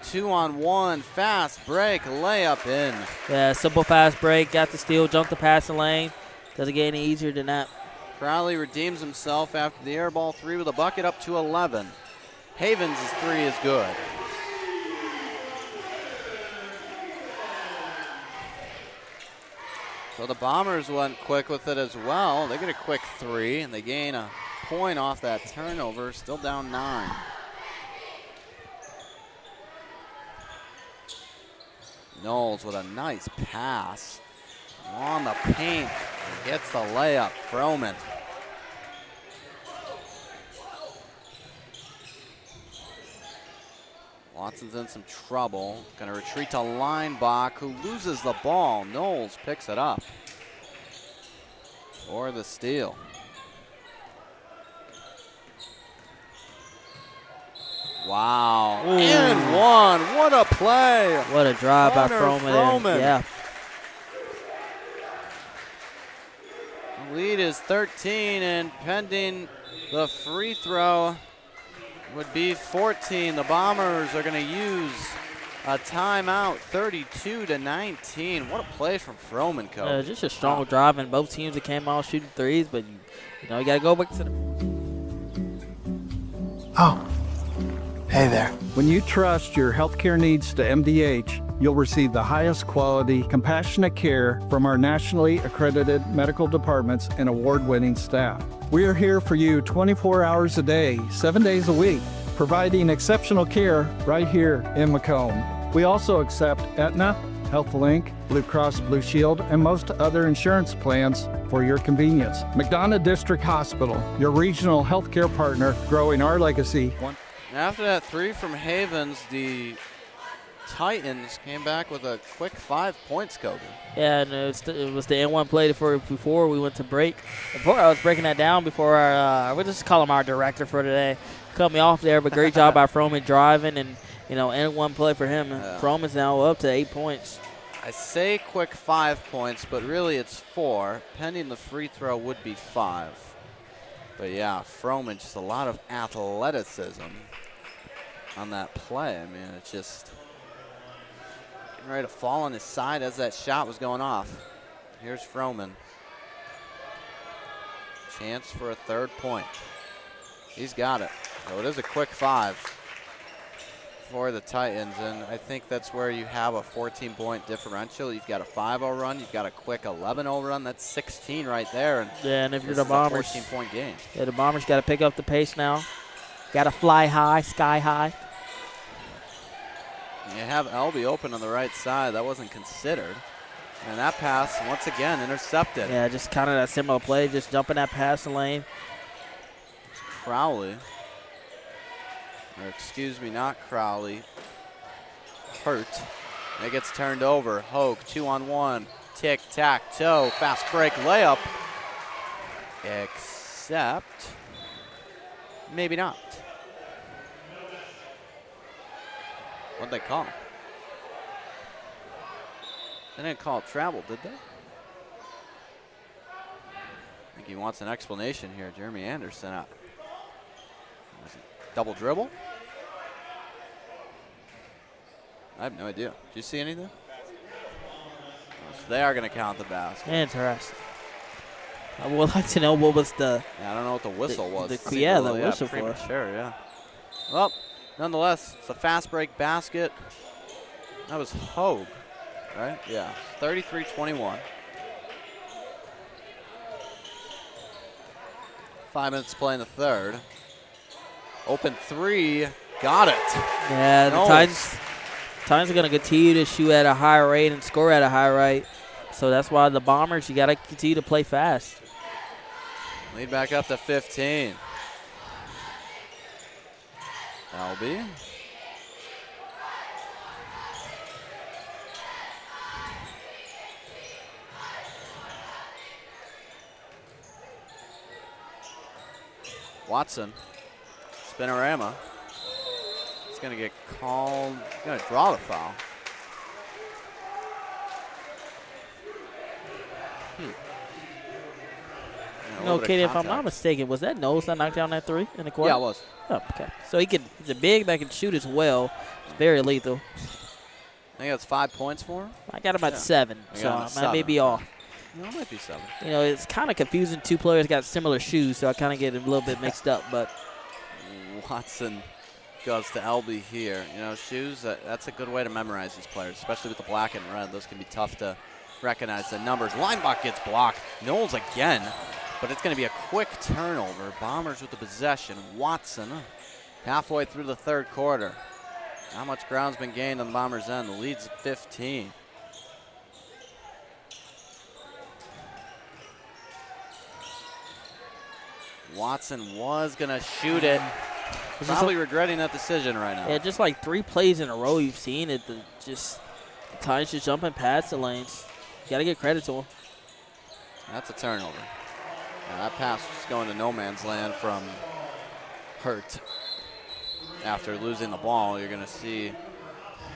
2-on-1, fast break, layup in. Yeah, simple fast break, got the steal, jumped the passing lane. Doesn't get any easier than that. Crowley redeems himself after the air ball 3 with a bucket, up to 11. Havens' 3 is good. So the Bombers went quick with it as well. They get a quick 3, and they gain a point off that turnover, still down 9. Knowles with a nice pass on the paint. Gets the layup. Froman. Watson's in some trouble. Going to retreat to Linebach, who loses the ball. Knowles picks it up for the steal. Wow. Ooh. And one. What a play. What a drive by Connor Froman. Froman. Yeah. The lead is 13, and pending the free throw would be 14. The Bombers are going to use a timeout, 32-19. What a play from Froman, coach. Just a strong drive, and both teams that came out shooting threes, but you know you got to go back to the. Oh, hey there. When you trust your healthcare needs to MDH, you'll receive the highest quality, compassionate care from our nationally accredited medical departments and award-winning staff. We are here for you 24 hours a day, 7 days a week, providing exceptional care right here in Macomb. We also accept Aetna, HealthLink, Blue Cross Blue Shield, and most other insurance plans for your convenience. McDonough District Hospital, your regional healthcare partner, growing our legacy. After that 3 from Havens, the Titans came back with a quick 5 points, Kobe. Yeah, and it was the N1 play before we went to break. Before I was breaking that down before our, we'll just call him our director for today. Cut me off there, but great job by Froman driving, and you know, N1 play for him. Yeah. Froman's now up to 8 points. I say quick 5 points, but really it's 4. Pending the free throw would be 5. But yeah, Froman, just a lot of athleticism on that play. I mean, it's just getting ready to fall on his side as that shot was going off. Here's Froman. Chance for a 3rd point. He's got it. So it is a quick 5 for the Titans, and I think that's where you have a 14-point differential. You've got a 5-0 run. You've got a quick 11-0 run. That's 16 right there. And yeah, and if you're this the is Bombers, a 14-point game. Yeah, the Bombers got to pick up the pace now. Got to fly high, sky high. You have Elby open on the right side. That wasn't considered. And that pass, once again, intercepted. Yeah, just kind of that similar play, just jumping that passing lane. Crowley. Or excuse me, not Crowley. Hurt. It gets turned over. Hogue, 2-on-1. Tic-tac-toe. Fast break layup. Except maybe not. What'd they call? They didn't call it travel, did they? I think he wants an explanation here. Jeremy Anderson out. Double dribble? I have no idea. Did you see anything? So they are going to count the basket. Interesting. I would like to know what was the. Yeah, I don't know what the whistle was. The whistle for. Premature, yeah. Well, nonetheless, it's a fast break basket. That was Hogue, right? Yeah, 33-21. 5 minutes to play in the third. Open three, got it. Yeah, the Knowles. Titans are going to continue to shoot at a high rate and score at a high rate. So that's why the Bombers, you got to continue to play fast. Lead back up to 15. Albee. Watson. Spinorama. It's going to get called. Going to draw the foul. You know, Katie, if I'm not mistaken, was that Knowles that knocked down that three in the quarter? Yeah, it was. Oh, okay. So he's a big that can shoot as well. It's very lethal. I think that's 5 points for him. I got him at 7, so I may be off. No, it might be 7. You know, it's kind of confusing. Two players got similar shoes, so I kind of get a little bit mixed up. But Watson goes to Albee here. You know, shoes, that's a good way to memorize these players, especially with the black and red. Those can be tough to recognize the numbers. Linebach gets blocked. Knowles again, but it's going to be a quick turnover. Bombers with the possession. Watson halfway through the third quarter. Not much ground's been gained on the Bombers' end. The lead's 15. Watson was going to shoot it. Probably regretting that decision right now. Yeah, just like 3 plays in a row you've seen it. The Titans just jumping past the lanes. You got to get credit to them. That's a turnover. Yeah, that pass was going to no man's land from Hurt. After losing the ball, you're going to see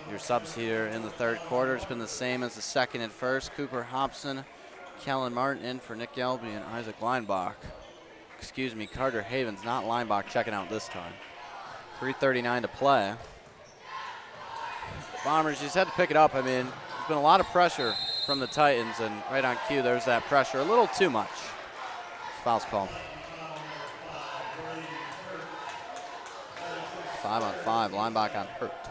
your subs here in the third quarter. It's been the same as the second and first. Cooper Hobson, Kellen Martin in for Nick Yelby and Isaac Leinbach. Excuse me, Carter Havens, not Leinbach, checking out this time. 3:39 to play. The Bombers just had to pick it up. I mean, there's been a lot of pressure from the Titans, and right on cue, there's that pressure. A little too much. Foul's called. 5 on 5, Leinbach on Hurt.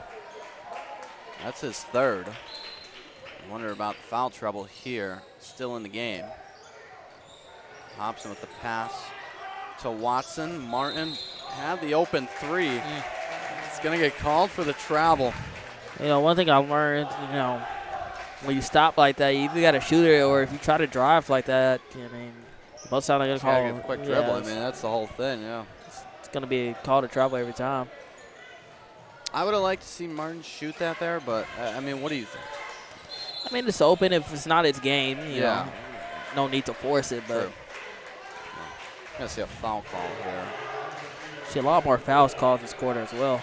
That's his third. I wonder about the foul trouble here, still in the game. Hobson with the pass to Watson. Martin had the open three. It's going to get called for the travel. You know, one thing I learned, you know, when you stop like that, you either got to shoot it, or if you try to drive like that, I mean, most times they're going to call a quick dribble. I mean, that's the whole thing, yeah. It's going to be called a travel every time. I would have liked to see Martin shoot that there, but, I mean, what do you think? I mean, it's open. If it's not its game, you know, no need to force it, but. True. I'm going to see a foul call here. See a lot more fouls called this quarter as well.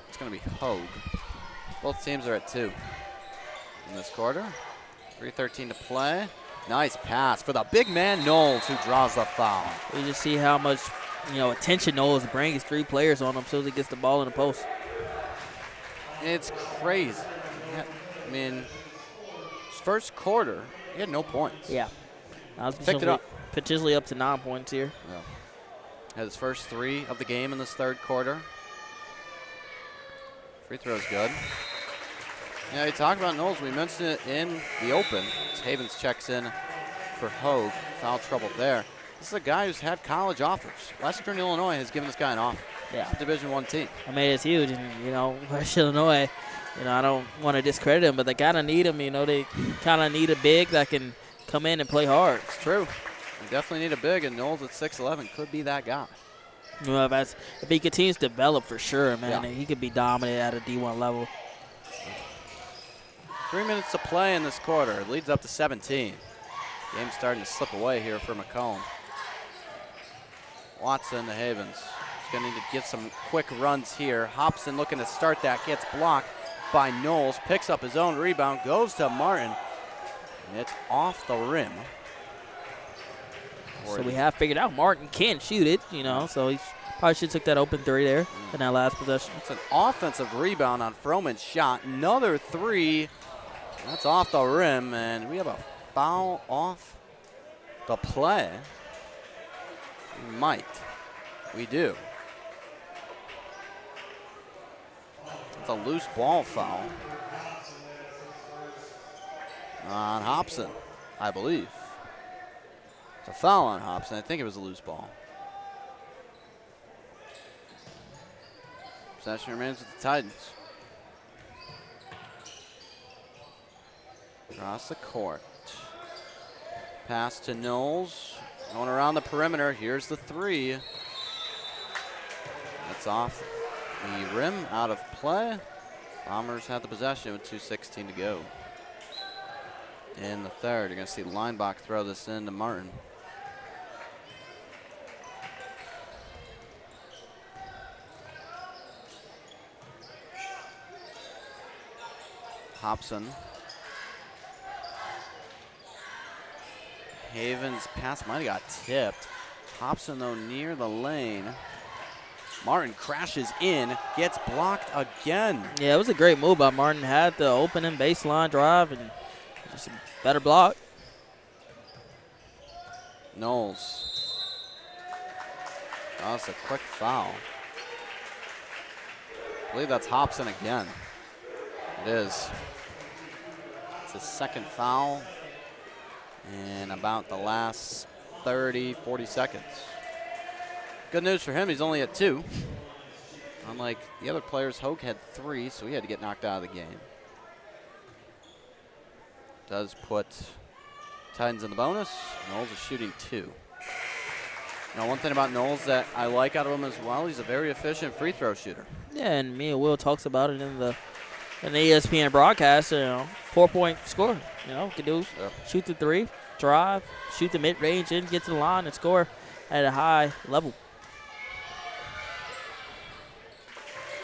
It's going to be Hogue. Both teams are at 2 in this quarter. 3:13 to play. Nice pass for the big man Knowles, who draws the foul. You just see how much, you know, attention Knowles brings. 3 players on him as soon as he gets the ball in the post. It's crazy. Yeah, I mean, his first quarter, he had no points. Yeah. Picked it up. Potentially up to 9 points here. Yeah. Had his first 3 of the game in this third quarter. Free throw's good. Yeah, you talk about Knowles. We mentioned it in the open. As Havens checks in for Hogue. Foul trouble there. This is a guy who's had college offers. Western Illinois has given this guy an offer. Yeah. It's a Division I team. I mean, it's huge. And, you know, Western Illinois, you know, I don't want to discredit him, but they kind of need him. You know, they kind of need a big that can come in and play hard. It's true. They definitely need a big, and Knowles at 6'11" could be that guy. Well, if he continues to develop, for sure, man, he could be dominant at a D1 level. 3 minutes to play in this quarter. It leads up to 17. Game's starting to slip away here for Macomb. Watson to Havens. He's going to need to get some quick runs here. Hobson looking to start that. Gets blocked by Knowles. Picks up his own rebound. Goes to Martin. And it's off the rim. So we have figured out Martin can shoot it, you know, so he probably should have took that open 3 there in that last possession. It's an offensive rebound on Froman's shot. Another 3. That's off the rim, and we have a foul off the play. We might. We do. It's a loose ball foul on Hobson, I believe. It's a foul on Hobson. I think it was a loose ball. Possession remains with the Titans. Across the court. Pass to Knowles. Going around the perimeter. Here's the three. That's off the rim, out of play. Bombers have the possession with 2:16 to go. In the third, you're going to see Linebach throw this in to Martin. Hobson. Haven's pass might have got tipped. Hobson, though, near the lane. Martin crashes in, gets blocked again. Yeah, it was a great move by Martin. Had the opening baseline drive and just a better block. Knowles. Oh, that's a quick foul. I believe that's Hobson again. It is. It's his second foul in about the last 30, 40 seconds. Good news for him, he's only at 2. Unlike the other players, Hogue had 3, so he had to get knocked out of the game. Does put Titans in the bonus. Knowles is shooting 2. Now, one thing about Knowles that I like out of him as well, he's a very efficient free throw shooter. Yeah, and me and Will talks about it in the ESPN broadcast. 4-point score. Can do shoot the 3, drive, shoot the mid-range, and get to the line and score at a high level.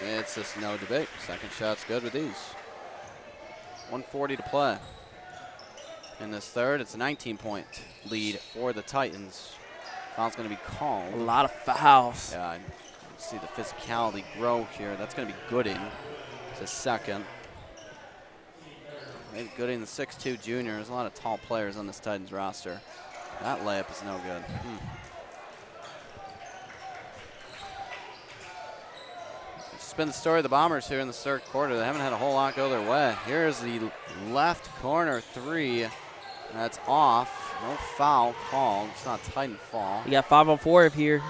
It's just no debate. Second shot's good with these. 1:40 to play. In this third, it's a 19-point lead for the Titans. Foul's going to be called. A lot of fouls. Yeah, I see the physicality grow here. That's going to be Gooding. It's his second. Maybe Gooding, the 6'2 junior. There's a lot of tall players on this Titans roster. That layup is no good. It's been the story of the Bombers here in the third quarter. They haven't had a whole lot go their way. Here's the left corner 3. That's off. No foul called. It's not a Titan fall. You got 5-on-4 here.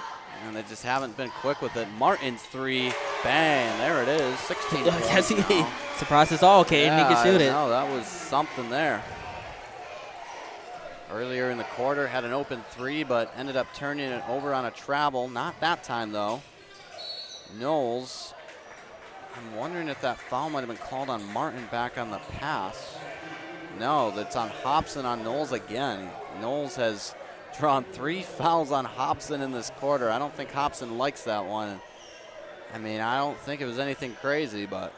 And they just haven't been quick with it. Martin's 3. Bang. There it is. 16 Yes, he surprised us all. He could shoot it. No, that was something there. Earlier in the quarter, had an open 3, but ended up turning it over on a travel. Not that time, though. Knowles. I'm wondering if that foul might have been called on Martin back on the pass. No, that's on Hobson on Knowles again. Knowles has drawn 3 fouls on Hobson in this quarter. I don't think Hobson likes that one. I mean, I don't think it was anything crazy, but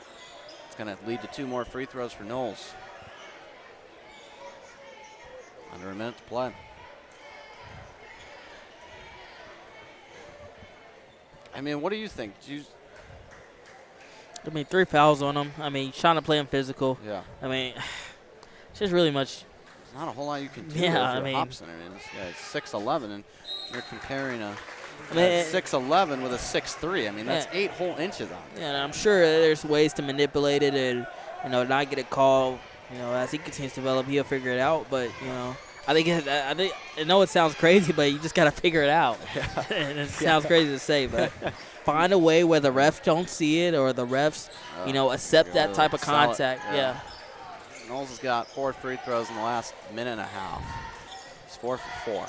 it's going to lead to 2 more free throws for Knowles. Under a minute to play. I mean, what do you think? 3 fouls on him. Trying to play him physical. Yeah. It's just really much. There's not a whole lot you can do Yeah, if you're Hobson. This guy's 6'11", and you're comparing a 6'11" with a 6'3". That's 8 whole inches on it. Yeah, and I'm sure there's ways to manipulate it and, not get a call. As he continues to develop, he'll figure it out. But, I know it sounds crazy, but you just got to figure it out. Yeah. And it sounds crazy to say, but find a way where the refs don't see it or the refs, accept that type of contact. Yeah. Knowles has got 4 free throws in the last minute and a half. He's 4 for 4.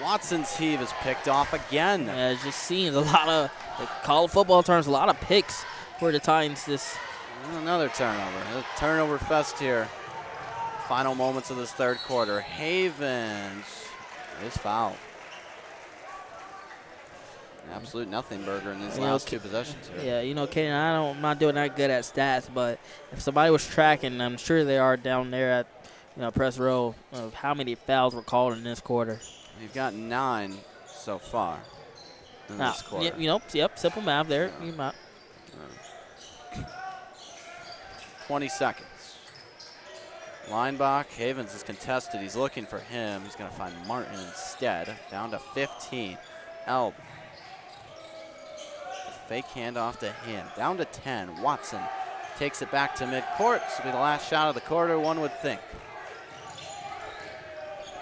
Watson's heave is picked off again. Yeah, it just seems a lot of, college football terms, a lot of picks for the Titans this. Another turnover. A turnover fest here. Final moments of this third quarter. Havens is fouled. Absolute nothing burger in these last 2 possessions here. Yeah, Kaden, I'm not doing that good at stats, but if somebody was tracking, I'm sure they are down there at press row of how many fouls were called in this quarter. You've got 9 so far in this quarter. Yep, simple math there. 20 seconds. Linebach, Havens is contested. He's looking for him. He's going to find Martin instead. Down to 15. Elb. Fake handoff to him. Down to 10. Watson takes it back to midcourt. This will be the last shot of the quarter, one would think.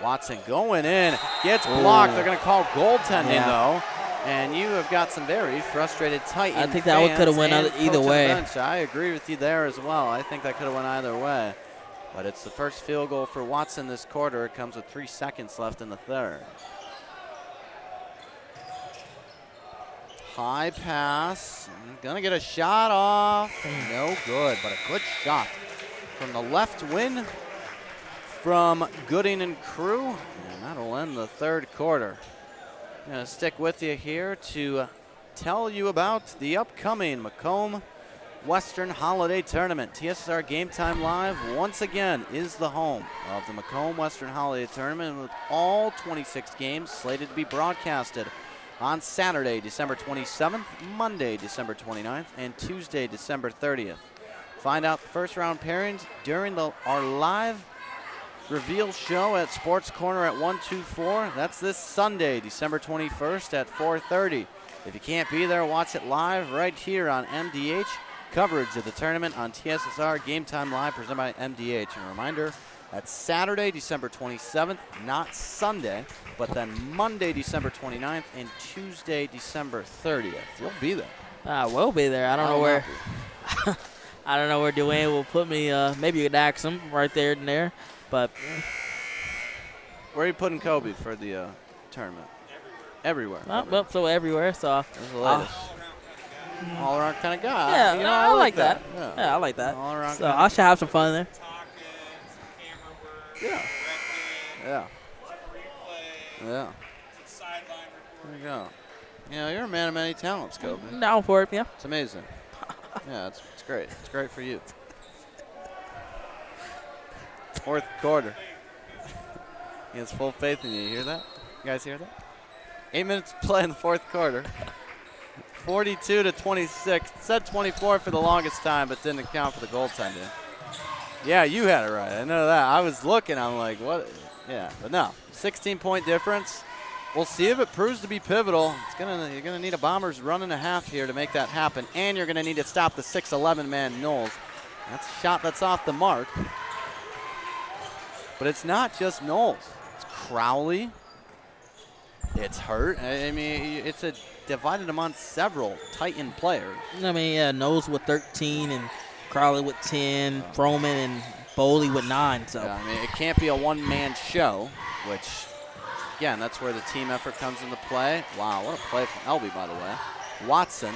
Watson going in. Gets blocked. They're going to call goaltending, though. And you have got some very frustrated Titan I think that one could have went either way. I agree with you there as well. I think that could have went either way. But it's the first field goal for Watson this quarter. It comes with 3 seconds left in the third. High pass. Gonna get a shot off. No good, but a good shot from the left wing from Gooding and crew. And that'll end the third quarter. I'm going to stick with you here to tell you about the upcoming Macomb Western Holiday Tournament. TSSR Game Time Live, once again, is the home of the Macomb Western Holiday Tournament, with all 26 games slated to be broadcasted on Saturday, December 27th, Monday, December 29th, and Tuesday, December 30th. Find out the first round pairings during our live reveal show at Sports Corner at 124. That's this Sunday, December 21st at 4:30. If you can't be there, watch it live right here on MDH. Coverage of the tournament on TSSR Game Time Live, presented by MDH. And a reminder, that's Saturday, December 27th, not Sunday, but then Monday, December 29th, and Tuesday, December 30th. You'll be there. I will be there. I don't know where. I don't know where Dwayne will put me. Maybe you could ask him right there and there. But where are you putting Kobe for the tournament? Everywhere. Well, so everywhere. So there's the latest. All around kind of guy. Yeah, you know, I like that. Yeah, I like that. All around. So I should have some fun there. Yeah. Yeah. Yeah. There you go. You know, you're a man of many talents, Kobe. Down for it, yeah. It's amazing. Yeah, it's great. It's great for you. Fourth quarter. He has full faith in you. You hear that? You guys hear that? 8 minutes to play in the fourth quarter. 42-26. Said 24 for the longest time, but didn't account for the goaltending. Yeah, you had it right. I know that. I was looking. I'm like, what? Yeah, but no. 16-point difference. We'll see if it proves to be pivotal. You're gonna need a Bombers run and a half here to make that happen, and you're gonna need to stop the 6'11" man Knowles. That's a shot that's off the mark. But it's not just Knowles. It's Crowley. It's Hurt. I mean, it's divided among several Titan players. I mean, yeah, Knowles with 13 and Crowley with 10, Froman and Boley with 9. So yeah, I mean, it can't be a one-man show, which, again, that's where the team effort comes into play. Wow, what a play from Elby, by the way. Watson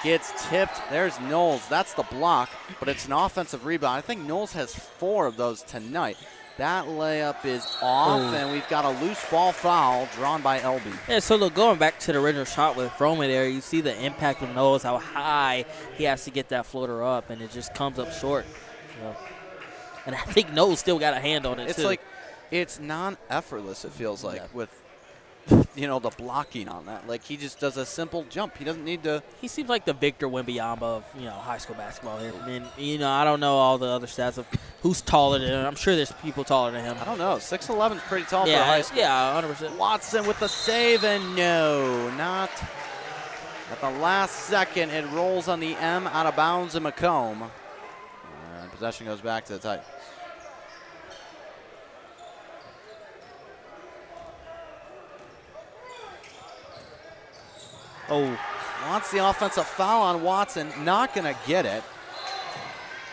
gets tipped. There's Knowles. That's the block, but it's an offensive rebound. I think Knowles has 4 of those tonight. That layup is off, and we've got a loose ball foul drawn by Elby. Yeah, so look, going back to the original shot with Froman there, you see the impact of Knowles, how high he has to get that floater up, and it just comes up short. So, and I think Knowles still got a hand on it, It's too. like, it's non-effortless, it feels like, with, you know, the blocking on that. Like, he just does a simple jump. He doesn't need to. He seems like the Victor Wembanyama of, high school basketball here. I mean, I don't know all the other stats of who's taller than him. I'm sure there's people taller than him. I don't know. 6'11" is pretty tall for a high school. Yeah, 100%. Watson with the save, and no, not at the last second. It rolls on the M out of bounds in Macomb. And possession goes back to the Titans. Oh, Wants the offensive foul on Watson. Not going to get it.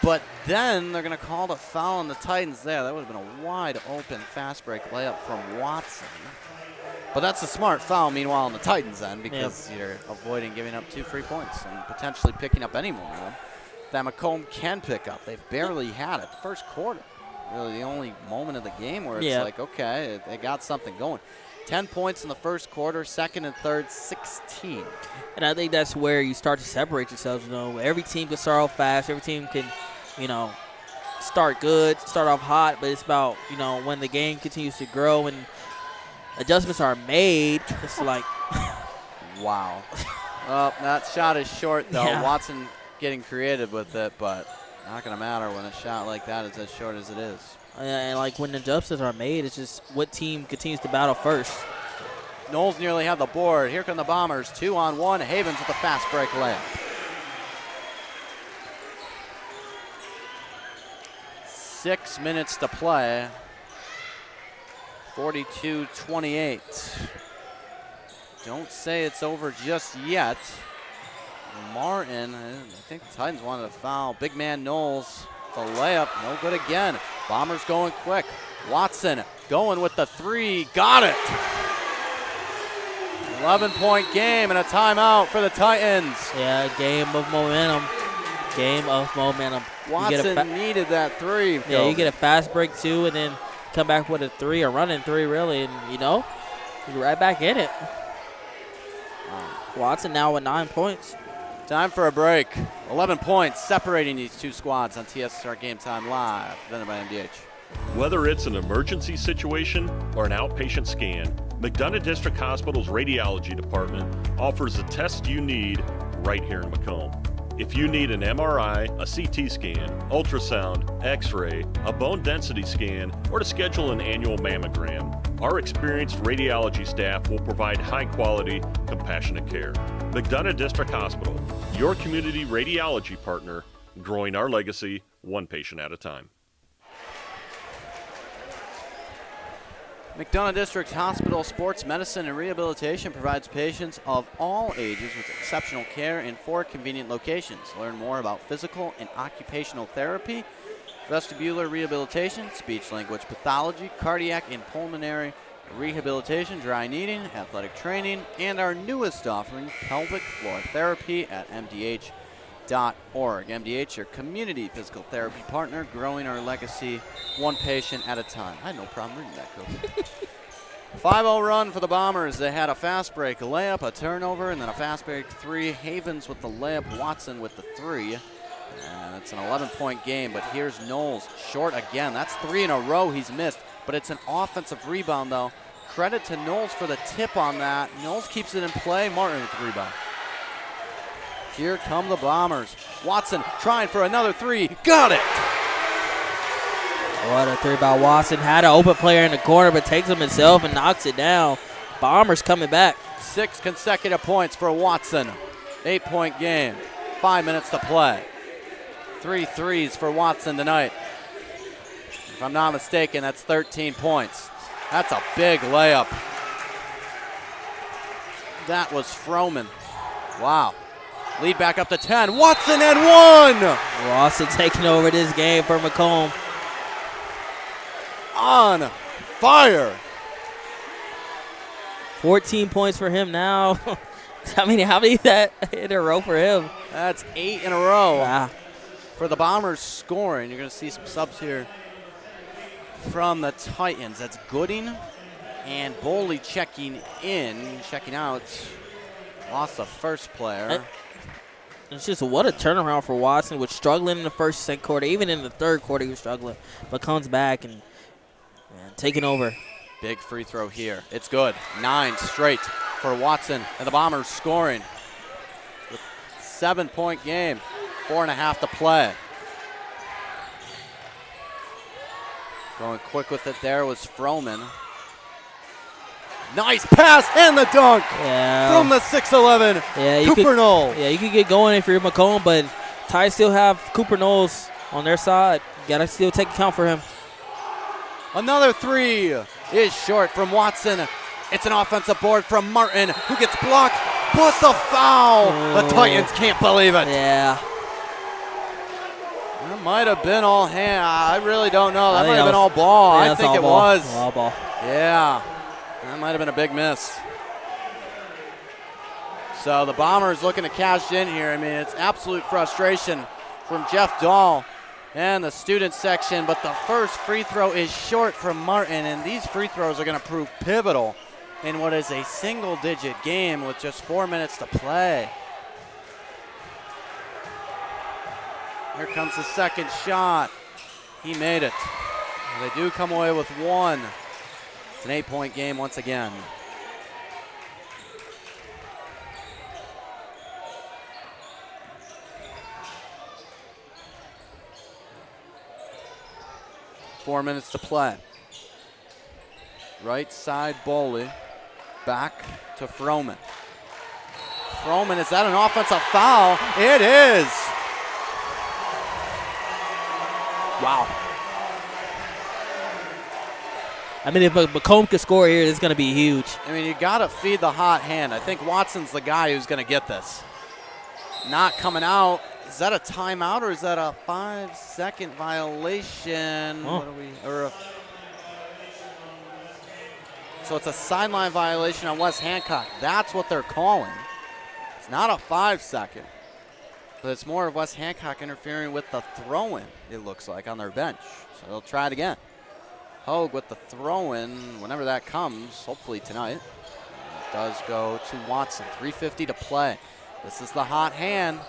But then they're going to call the foul on the Titans there. That would have been a wide open fast break layup from Watson. But that's a smart foul, meanwhile, on the Titans end, because you're avoiding giving up 2 free points and potentially picking up any more of them that Macomb can pick up. They've barely had it. First quarter, really the only moment of the game where it's like, okay, they got something going. 10 points in the first quarter, second and third, 16. and I think that's where you start to separate yourselves. Every team can start off fast. Every team can, start good, start off hot. But it's about, when the game continues to grow and adjustments are made, it's like. Wow. Well, that shot is short, though. Yeah. Watson getting creative with it, but not going to matter when a shot like that is as short as it is. And like when the adjustments are made, it's just what team continues to battle first. Knowles nearly had the board. Here come the Bombers, 2-on-1. Havens with the fast break layup. 6 minutes to play. 42-28. Don't say it's over just yet. Martin, I think the Titans wanted to foul. Big man Knowles, the layup, no good again. Bombers going quick. Watson going with the three, got it. 11-point game and a timeout for the Titans. Yeah, game of momentum. Game of momentum. Watson needed that three. Yeah, you get a fast break too, and then come back with a three, a running three, really, and you're right back in it. Watson now with 9 points. Time for a break. 11 points separating these two squads on TSSR Game Time Live, presented by MDH. Whether it's an emergency situation or an outpatient scan, McDonough District Hospital's radiology department offers the test you need right here in Macomb. If you need an MRI, a CT scan, ultrasound, x-ray, a bone density scan, or to schedule an annual mammogram, our experienced radiology staff will provide high-quality, compassionate care. McDonough District Hospital, your community radiology partner, growing our legacy one patient at a time. McDonough District Hospital Sports Medicine and Rehabilitation provides patients of all ages with exceptional care in 4 convenient locations. Learn more about physical and occupational therapy, vestibular rehabilitation, speech-language pathology, cardiac and pulmonary rehabilitation, dry needing, athletic training, and our newest offering, pelvic floor therapy at MDH.org. MDH, your community physical therapy partner, growing our legacy one patient at a time. I had no problem reading that, Coach. 5-0 run for the Bombers. They had a fast break, a layup, a turnover, and then a fast break three. Havens with the layup, Watson with the three. And it's an 11-point game, but here's Knowles, short again. That's 3 in a row he's missed, but it's an offensive rebound, though. Credit to Knowles for the tip on that. Knowles keeps it in play. Martin with the rebound. Here come the Bombers. Watson trying for another three. Got it! What a three by Watson. Had an open player in the corner, but takes him himself and knocks it down. Bombers coming back. 6 consecutive points for Watson. 8-point game. 5 minutes to play. 3 threes for Watson tonight. If I'm not mistaken, that's 13 points. That's a big layup. That was Froman. Wow. Lead back up to 10. Watson and 1! Watson taking over this game for Macomb. On fire. 14 points for him now. I mean, how many that in a row for him? That's 8 in a row. Wow. For the Bombers scoring. You're going to see some subs here from the Titans. That's Gooding and Boley checking in, checking out. Lost the first player. It's just what a turnaround for Watson. Was struggling in the first, second quarter. Even in the third quarter, he was struggling. But comes back and taking over. Big free throw here. It's good. 9 straight for Watson. And the Bombers scoring. 7-point game. 4.5 to play. Going quick with it there was Froman. Nice pass and the dunk from the 6'11". Yeah, Cooper Knowles. Yeah, you could get going if you're Macomb, but Tigers still have Cooper Knowles on their side. Got to still take account for him. Another three is short from Watson. It's an offensive board from Martin, who gets blocked, but the foul. The Titans can't believe it. Yeah. That might have been all hand. I really don't know. That might have been all ball. I think it was. All ball. Yeah. That might have been a big miss. So the Bombers looking to cash in here. I mean, it's absolute frustration from Jeff Dahl and the student section, but the first free throw is short from Martin, and these free throws are going to prove pivotal in what is a single-digit game with just 4 minutes to play. Here comes the second shot. He made it. They do come away with 1. It's an 8-point game once again. Four minutes to play. Right side, Boley. back to Froman. Froman, is that an offensive foul? It is. Wow. I mean, if Macomb could score here, it's going to be huge. I mean, you got to feed the hot hand. I think Watson's the guy who's going to get this. Not coming out. Is that a timeout or is that a 5-second violation? Oh. What are we? So it's a sideline violation on West Hancock. That's what they're calling. It's not a 5-second, but it's more of West Hancock interfering with the throw-in, it looks like, on their bench. So they'll try it again. Hogue with the throw-in whenever that comes, hopefully tonight. It does go to Watson. 3:50 to play. This is the hot hand.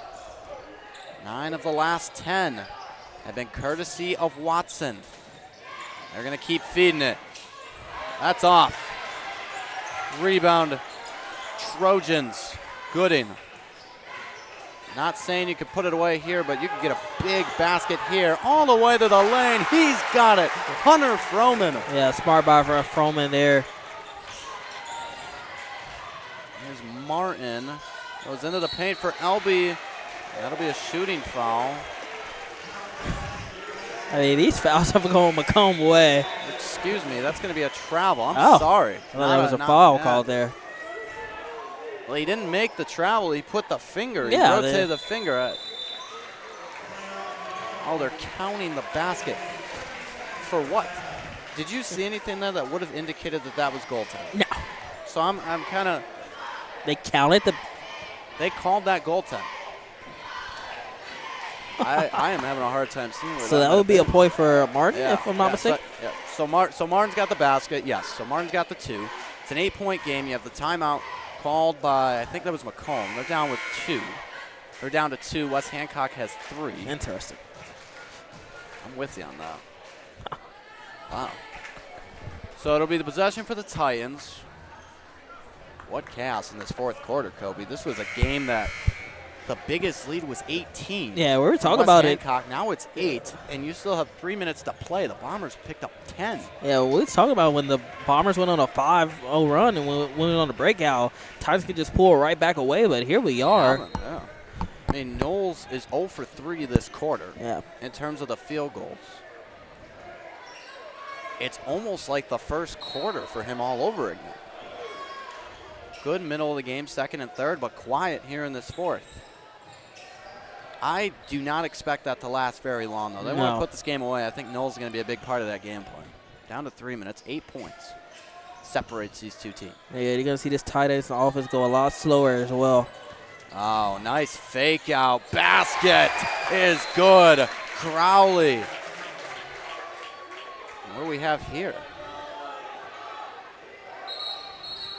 9 of the last 10 have been courtesy of Watson. They're going to keep feeding it. That's off. Rebound, Trojans. Gooding. Not saying you could put it away here, but you could get a big basket here all the way to the lane. He's got it. Hunter Froman. Yeah, smart buy for Froman there. Here's Martin. Goes into the paint for Elby. That'll be a shooting foul. I mean, these fouls have gone Macomb way. Excuse me, that's going to be a travel. I'm Oh. sorry. I thought there was a foul called there. Well, he didn't make the travel. He put the finger. He Yeah, rotated the finger. Oh, they're counting the basket. For what? Did you see anything there that would have indicated that that was goaltending? No. So I'm kind of. They counted the. They called that goaltending. I am having a hard time seeing where So that would be a point for Martin, Yeah, if I'm not mistaken. So Martin's got the basket. Yes. So Martin's got the 2. It's an 8-point game. You have the timeout called by, I think that was Macomb. They're down with 2. They're down to 2. West Hancock has 3. Interesting. I'm with you on that. Wow. So it'll be the possession for the Titans. What chaos in this fourth quarter, Kobe. This was a game that the biggest lead was 18. Yeah, we were talking West about Hancock. Now it's 8, and you still have 3 minutes to play. The Bombers picked up 10. Yeah, we was talking about when the Bombers went on a 5-0 run and went on a breakout. Titans could just pull right back away, but here we are. Yeah. I mean, Knowles is 0 for 3 this quarter. Yeah. In terms of the field goals. It's almost like the first quarter for him all over again. Good middle of the game, second and third, but quiet here in this fourth. I do not expect that to last very long, though. They want to put this game away. I think Knowles is going to be a big part of that game plan. Down to 3 minutes, 8 points. Separates these two teams. Yeah, you're going to see this tight end offense go a lot slower as well. Oh, nice fake out. Basket is good. Crowley. What do we have here?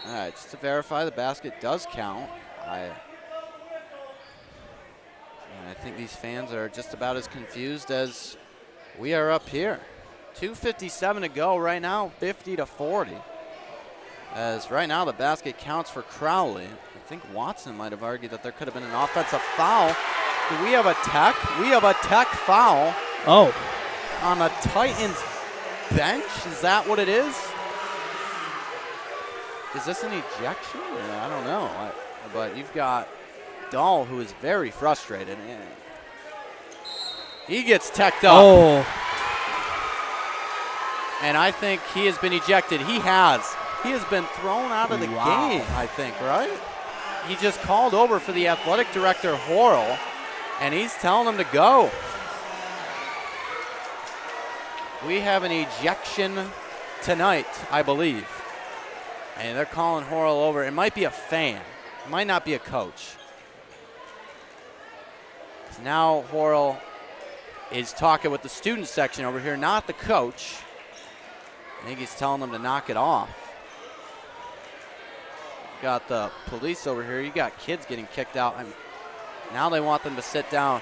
All right, just to verify the basket does count. I think these fans are just about as confused as we are up here. 2:57 to go right now, 50-40. As right now the basket counts for Crowley. I think Watson might have argued that there could have been an offensive foul. Do we have a tech? We have a tech foul. Oh. On the Titans bench? Is that what it is? Is this an ejection? I don't know. But you've got Dahl, who is very frustrated. He gets teched up. Oh. And I think he has been ejected. He has. He has been thrown out of the game, I think, right? He just called over for the athletic director, Horrell, and he's telling him to go. We have an ejection tonight, I believe. And they're calling Horrell over. It might be a fan. It might not be a coach. Now Horrell is talking with the student section over here, not the coach. I think he's telling them to knock it off. Got the police over here. You got kids getting kicked out. Now they want them to sit down.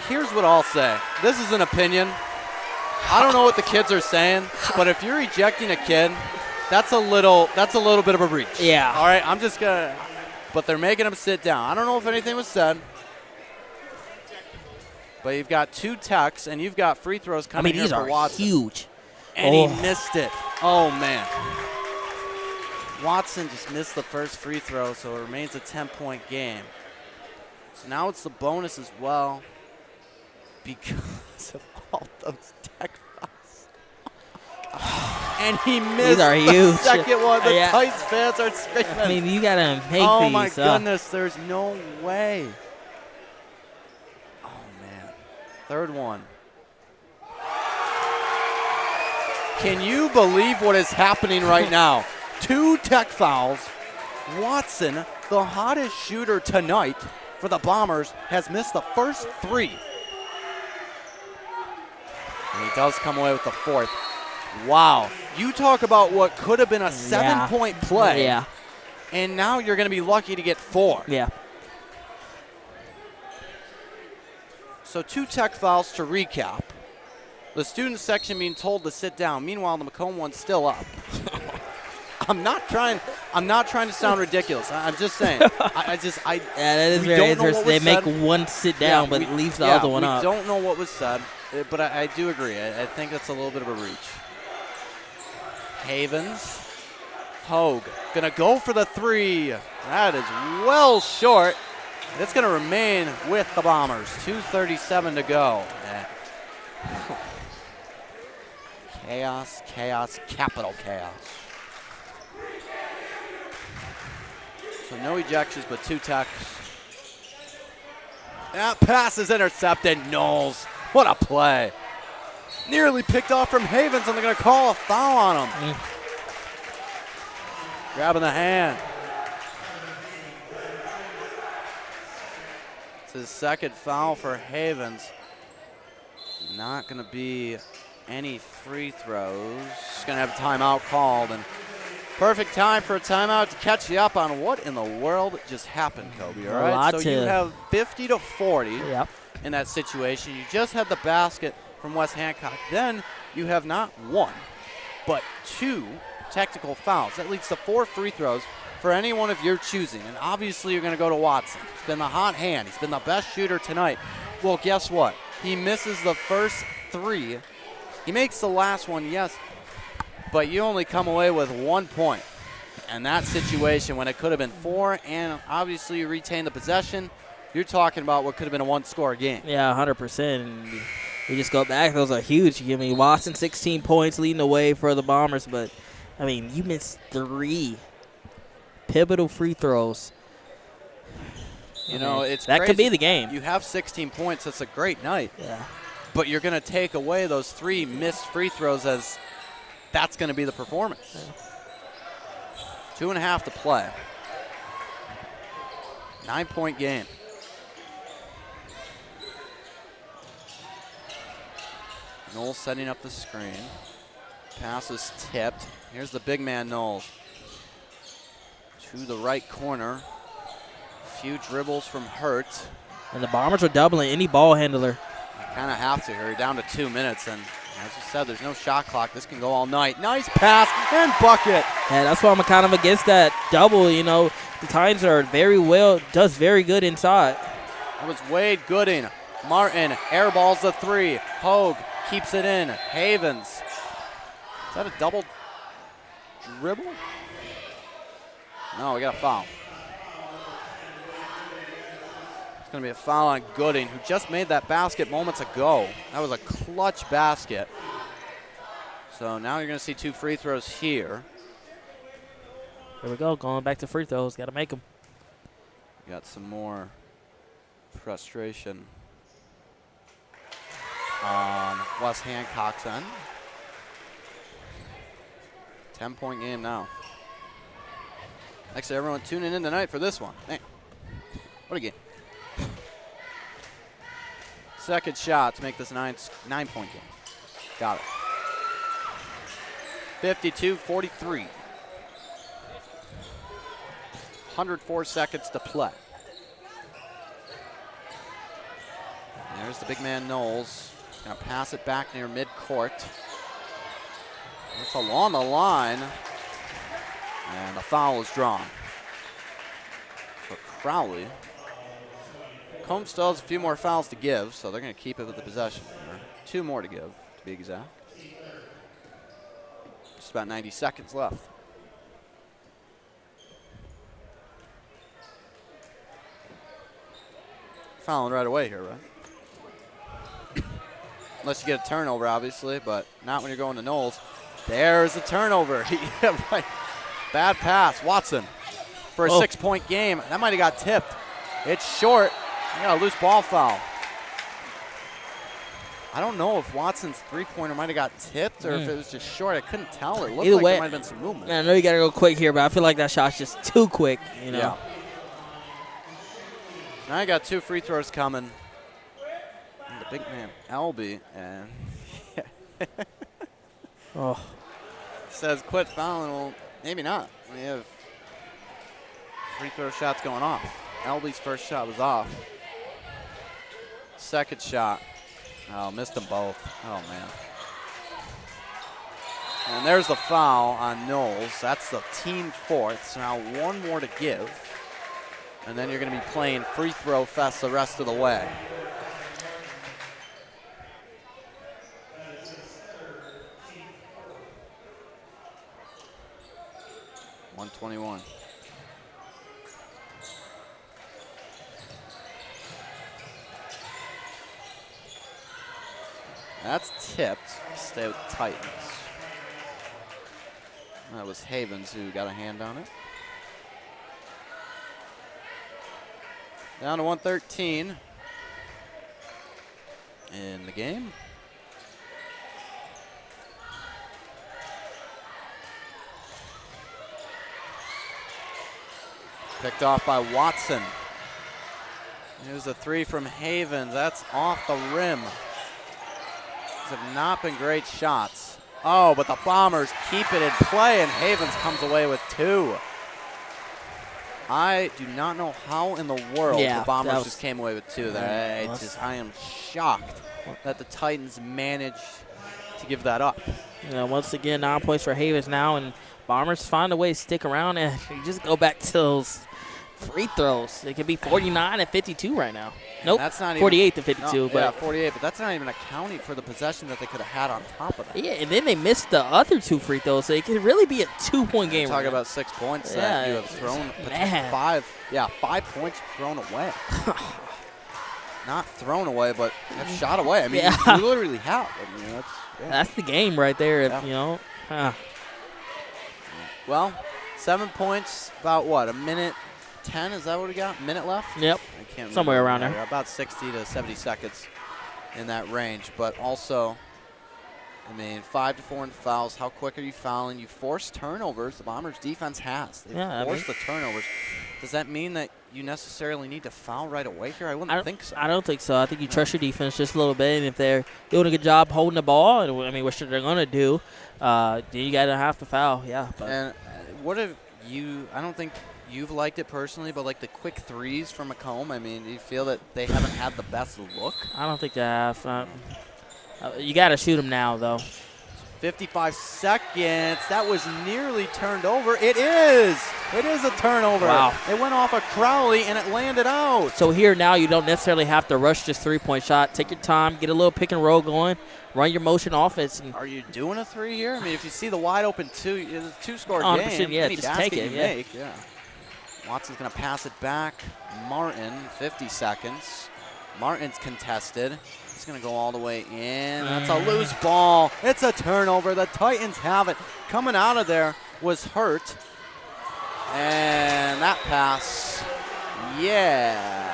Here's what I'll say. This is an opinion. I don't know what the kids are saying, but if you're ejecting a kid, that's a little bit of a reach. Yeah. All right, I'm just gonna. But they're making them sit down. I don't know if anything was said. But you've got 2 techs, and you've got free throws coming here for Watson. Huge. And he missed it. Oh, man. Watson just missed the first free throw, so it remains a 10-point game. So now it's the bonus as well because of all those tech fouls. And he missed These are the huge. second one. The Yeah. Titans fans are screaming. I mean, you got to make Oh these. my goodness, there's no way. Oh man. Third one. Can you believe what is happening right now? 2 tech fouls. Watson, the hottest shooter tonight for the Bombers, has missed the first 3. And he does come away with the 4th. Wow. You talk about what could have been a 7-point play. Yeah. And now you're going to be lucky to get 4. Yeah. So 2 tech fouls to recap. The student section being told to sit down. Meanwhile, the Macomb one's still up. I'm not trying to sound ridiculous. I'm just saying. Yeah, that is we very don't know what interesting. They was make said. one sit down, but leaves the other one up. We don't know what was said, but I do agree. I think that's a little bit of a reach. Havens. Hogue going to go for the 3. That is well short. It's going to remain with the Bombers. 2:37 to go. Chaos, chaos, capital chaos. So no ejections, but 2 techs. That pass is intercepted. Knowles, what a play. Nearly picked off from Havens, and they're going to call a foul on him. Grabbing the hand. It's his second foul for Havens. Not going to be any free throws. Just going to have a timeout called. And perfect time for a timeout to catch you up on what in the world just happened, Kobe. All right, so you have 50 to 40 in that situation. You just had the basket from West Hancock. Then you have not 1, but 2 technical fouls. That leads to 4 free throws for anyone of your choosing. And obviously you're going to go to Watson. He's been the hot hand. He's been the best shooter tonight. Well, guess what? He misses the first 3. He makes the last one, yes, but you only come away with 1 point. And that situation, when it could have been 4, and obviously you retain the possession, you're talking about what could have been a 1-score game. Yeah, 100%. And we just go back. Those are huge. I mean, Watson, 16 points, leading the way for the Bombers. But, I mean, you missed 3 pivotal free throws. You know, it's that crazy. could be the game. You have 16 points. That's a great night. Yeah. But you're going to take away those 3 missed free throws as that's going to be the performance. 2.5 to play. 9-point game. Knowles setting up the screen. Pass is tipped. Here's the big man, Knowles. To the right corner. A few dribbles from Hurt. And the Bombers are doubling any ball handler. Kind of have to here. You're down to 2 minutes, and as you said, there's no shot clock. This can go all night. Nice pass and bucket. Yeah, that's why I'm kind of against that double. You know, the Titans are does very good inside. That was Wade Gooding. Martin airballs the 3. Hogue keeps it in. Havens. Is that a double dribble? No, we got a foul. It's going to be a foul on Gooding, who just made that basket moments ago. That was a clutch basket. So now you're going to see 2 free throws here. Here we go, going back to free throws. Got to make them. Got some more frustration on West Hancock's end. 10-point game now. Thanks to everyone tuning in tonight for this one. Man, what a game. Second shot to make this 9-point game. Got it. 52-43. 104 seconds to play. There's the big man Knowles. Gonna pass it back near midcourt. It's along the line. And the foul is drawn for Crowley. Macomb still has a few more fouls to give, so they're going to keep it with the possession. Or 2 more to give, to be exact. Just about 90 seconds left. fouling right away here, right? Unless you get a turnover, obviously, but not when you're going to Knowles. There's the turnover. Yeah, right. Bad pass. Watson for a 6-point game. That might have got tipped. It's short. You got a loose ball foul. I don't know if Watson's three-pointer might have got tipped or if it was just short. I couldn't tell. It looked Either like way, there might have been some movement. I know you got to go quick here, but I feel like that shot's just too quick, you know. Yeah. Now I got 2 free throws coming. And the big man, Albee, and says quit fouling. Well, maybe not. We have free throw shots going off. Albee's first shot was off. Second shot. Oh, missed them both. Oh, man. And there's the foul on Knowles. That's the team 4th. So now 1 more to give. And then you're going to be playing free throw fest the rest of the way. .121. That's tipped. Stay with the Titans. That was Havens who got a hand on it. Down to 113 in the game. Picked off by Watson. Here's a 3 from Havens. That's off the rim. These have not been great shots. Oh, but the Bombers keep it in play, and Havens comes away with 2. I do not know how in the world the Bombers just came away with 2 there. I am shocked that the Titans managed to give that up. Yeah, once again, 9 points for Havens now, and Bombers find a way to stick around and just go back to those free throws. It could be 49 and 52 right now. Nope, that's not 48 even, to 52. No, but yeah, 48, but that's not even accounting for the possession that they could have had on top of that. Yeah, and then they missed the other 2 free throws, so it could really be a 2-point game. Talk about 6 points that you have thrown. Man. 5 points thrown away. Not thrown away, but have shot away. I mean, you literally have. I mean, that's the game right there, you know. Well, 7 points, about what, a minute 10? Is that what we got? Minute left? Yep. I can't remember. Somewhere around there. About 60 to 70 seconds in that range. But also, I mean, 5 to 4 in fouls. How quick are you fouling? You force turnovers. The Bombers' defense has. They forced the turnovers. Does that mean that you necessarily need to foul right away here? I wouldn't think so. I don't think so. I think you trust your defense just a little bit, and if they're doing a good job holding the ball, and I mean, which they're going to do, then you got to have to foul. Yeah. But. And what have you? I don't think you've liked it personally, but like the quick threes from Macomb. I mean, do you feel that they haven't had the best look? I don't think they have. You got to shoot them now, though. 55 seconds. That was nearly turned over. It is. It is a turnover. Wow. It went off of Crowley, and it landed out. So here now you don't necessarily have to rush this 3-point shot. Take your time. Get a little pick and roll going. Run your motion offense. Are you doing a 3 here? I mean, if you see the wide open 2, it's a 2-score game. Yeah, any just basket take it. you make. Yeah. Watson's going to pass it back. Martin, 50 seconds. Martin's contested. He's going to go all the way in. That's a loose ball. It's a turnover. The Titans have it. Coming out of there was Hurt. And that pass, I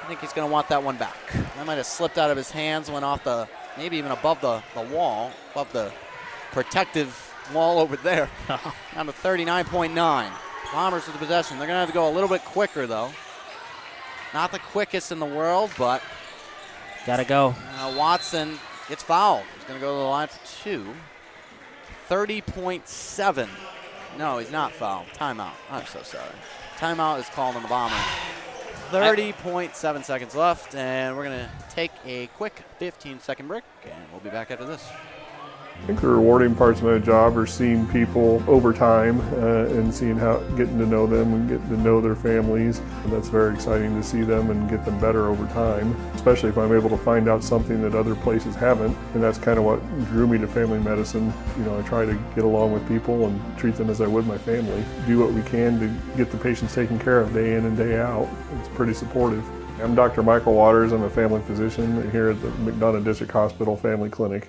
think he's going to want that one back. That might have slipped out of his hands, went off maybe even above the wall, above the protective wall over there. Down to 39.9. Bombers with the possession. They're going to have to go a little bit quicker, though. Not the quickest in the world, but gotta go. Watson gets fouled. He's going to go to the line for 2. 30.7. No, he's not fouled. Timeout. I'm so sorry. Timeout is called on the Bombers. 30.7 seconds left, and we're going to take a quick 15-second break, and we'll be back after this. I think the rewarding parts of my job are seeing people over time and seeing getting to know them and getting to know their families. And that's very exciting to see them and get them better over time, especially if I'm able to find out something that other places haven't. And that's kind of what drew me to family medicine. You know, I try to get along with people and treat them as I would my family. Do what we can to get the patients taken care of day in and day out. It's pretty supportive. I'm Dr. Michael Waters. I'm a family physician here at the McDonough District Hospital Family Clinic.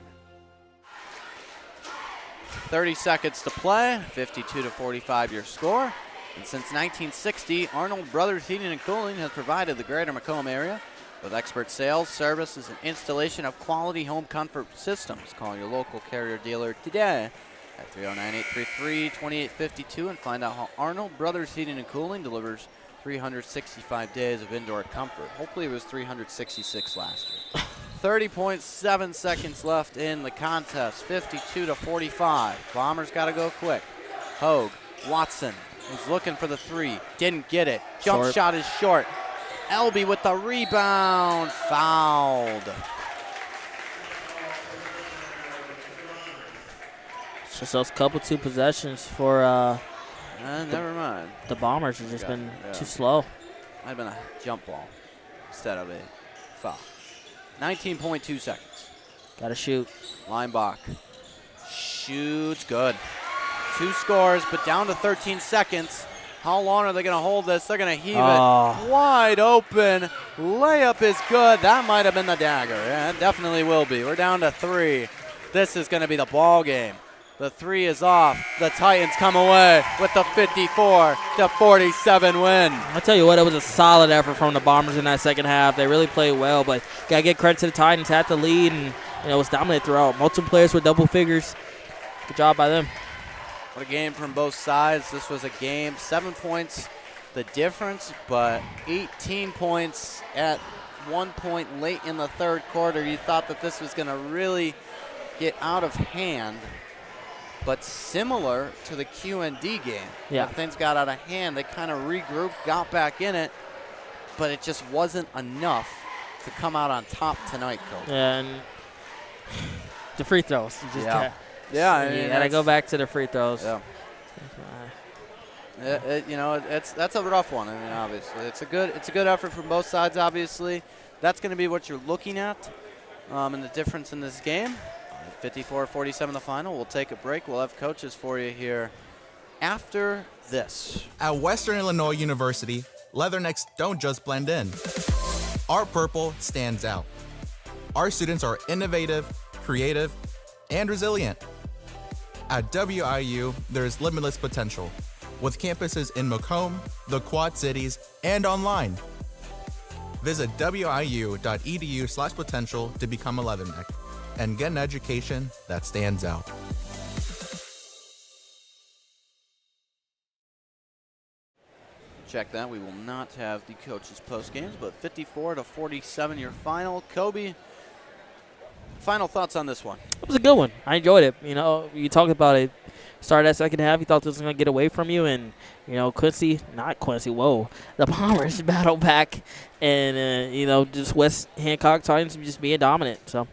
30 seconds to play, 52-45 your score. And since 1960, Arnold Brothers Heating and Cooling has provided the greater Macomb area with expert sales, services, and installation of quality home comfort systems. Call your local Carrier dealer today at 309-833-2852 and find out how Arnold Brothers Heating and Cooling delivers 365 days of indoor comfort. Hopefully it was 366 last year. 30.7 seconds left in the contest, 52-45. Bombers got to go quick. Hogue, Watson is looking for the three, didn't get it. Jump shot is short. Elby with the rebound, fouled. It's just those couple two possessions for Never mind. the Bombers have just been too slow. Might have been a jump ball instead of a foul. 19.2 seconds. Got to shoot. Linebach shoots good. 2 scores, but down to 13 seconds. How long are they going to hold this? They're going to heave it wide open. Layup is good. That might have been the dagger. Yeah, it definitely will be. We're down to 3. This is going to be the ball game. The 3 is off. The Titans come away with the 54-47 win. I'll tell you what, it was a solid effort from the Bombers in that second half. They really played well, but got to give credit to the Titans. Had the lead, and it was dominant throughout. Multiple players with double figures. Good job by them. What a game from both sides. This was a game, 7 points the difference, but 18 points at one point late in the third quarter. You thought that this was going to really get out of hand, but similar to the Q&D game. Yeah. When things got out of hand, they kind of regrouped, got back in it, but it just wasn't enough to come out on top tonight, Coach. And the free throws. You just you got to go back to the free throws. Yeah. That's a rough one. I mean, obviously, it's a good effort from both sides. Obviously, that's going to be what you're looking at, and the difference in this game. 54-47 the final. We'll take a break. We'll have coaches for you here after this. At Western Illinois University, Leathernecks don't just blend in. Our purple stands out. Our students are innovative, creative, and resilient. At WIU, there's limitless potential, with campuses in Macomb, the Quad Cities, and online. Visit wiu.edu/potential to become a Leatherneck and get an education that stands out. Check that. We will not have the coaches post games, but 54-47 your final. Kobe, final thoughts on this one? It was a good one. I enjoyed it. You talked about it. Started that second half, you thought this was going to get away from you, and, the Bombers battled back, and, just West Hancock Titans just being dominant. So,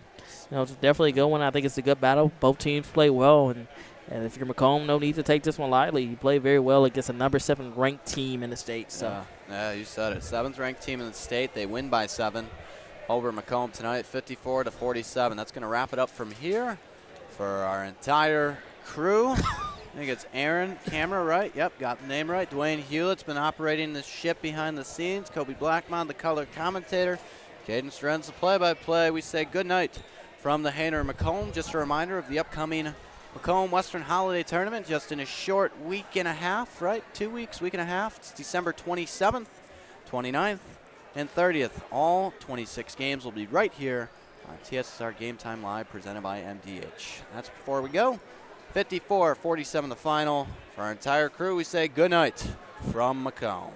it's definitely a good one. I think it's a good battle. Both teams play well, and if you're Macomb, no need to take this one lightly. You play very well against a number 7 ranked team in the state. So. Yeah, you said it. 7th ranked team in the state. They win by 7 over Macomb tonight, 54-47. That's going to wrap it up from here for our entire crew. I think it's Aaron, camera right. Yep, got the name right. Dwayne Hulett's been operating this ship behind the scenes. Kobe Blackmon, the color commentator. Caden Strenz, the play-by-play. We say good night from the Hainer Macomb. Just a reminder of the upcoming Macomb Western Holiday Tournament, just in a short week and a half, right? 2 weeks, week and a half. It's December 27th, 29th, and 30th. All 26 games will be right here on TSSR Game Time Live, presented by MDH. That's before we go. 54-47 the final. For our entire crew, we say good night from Macomb.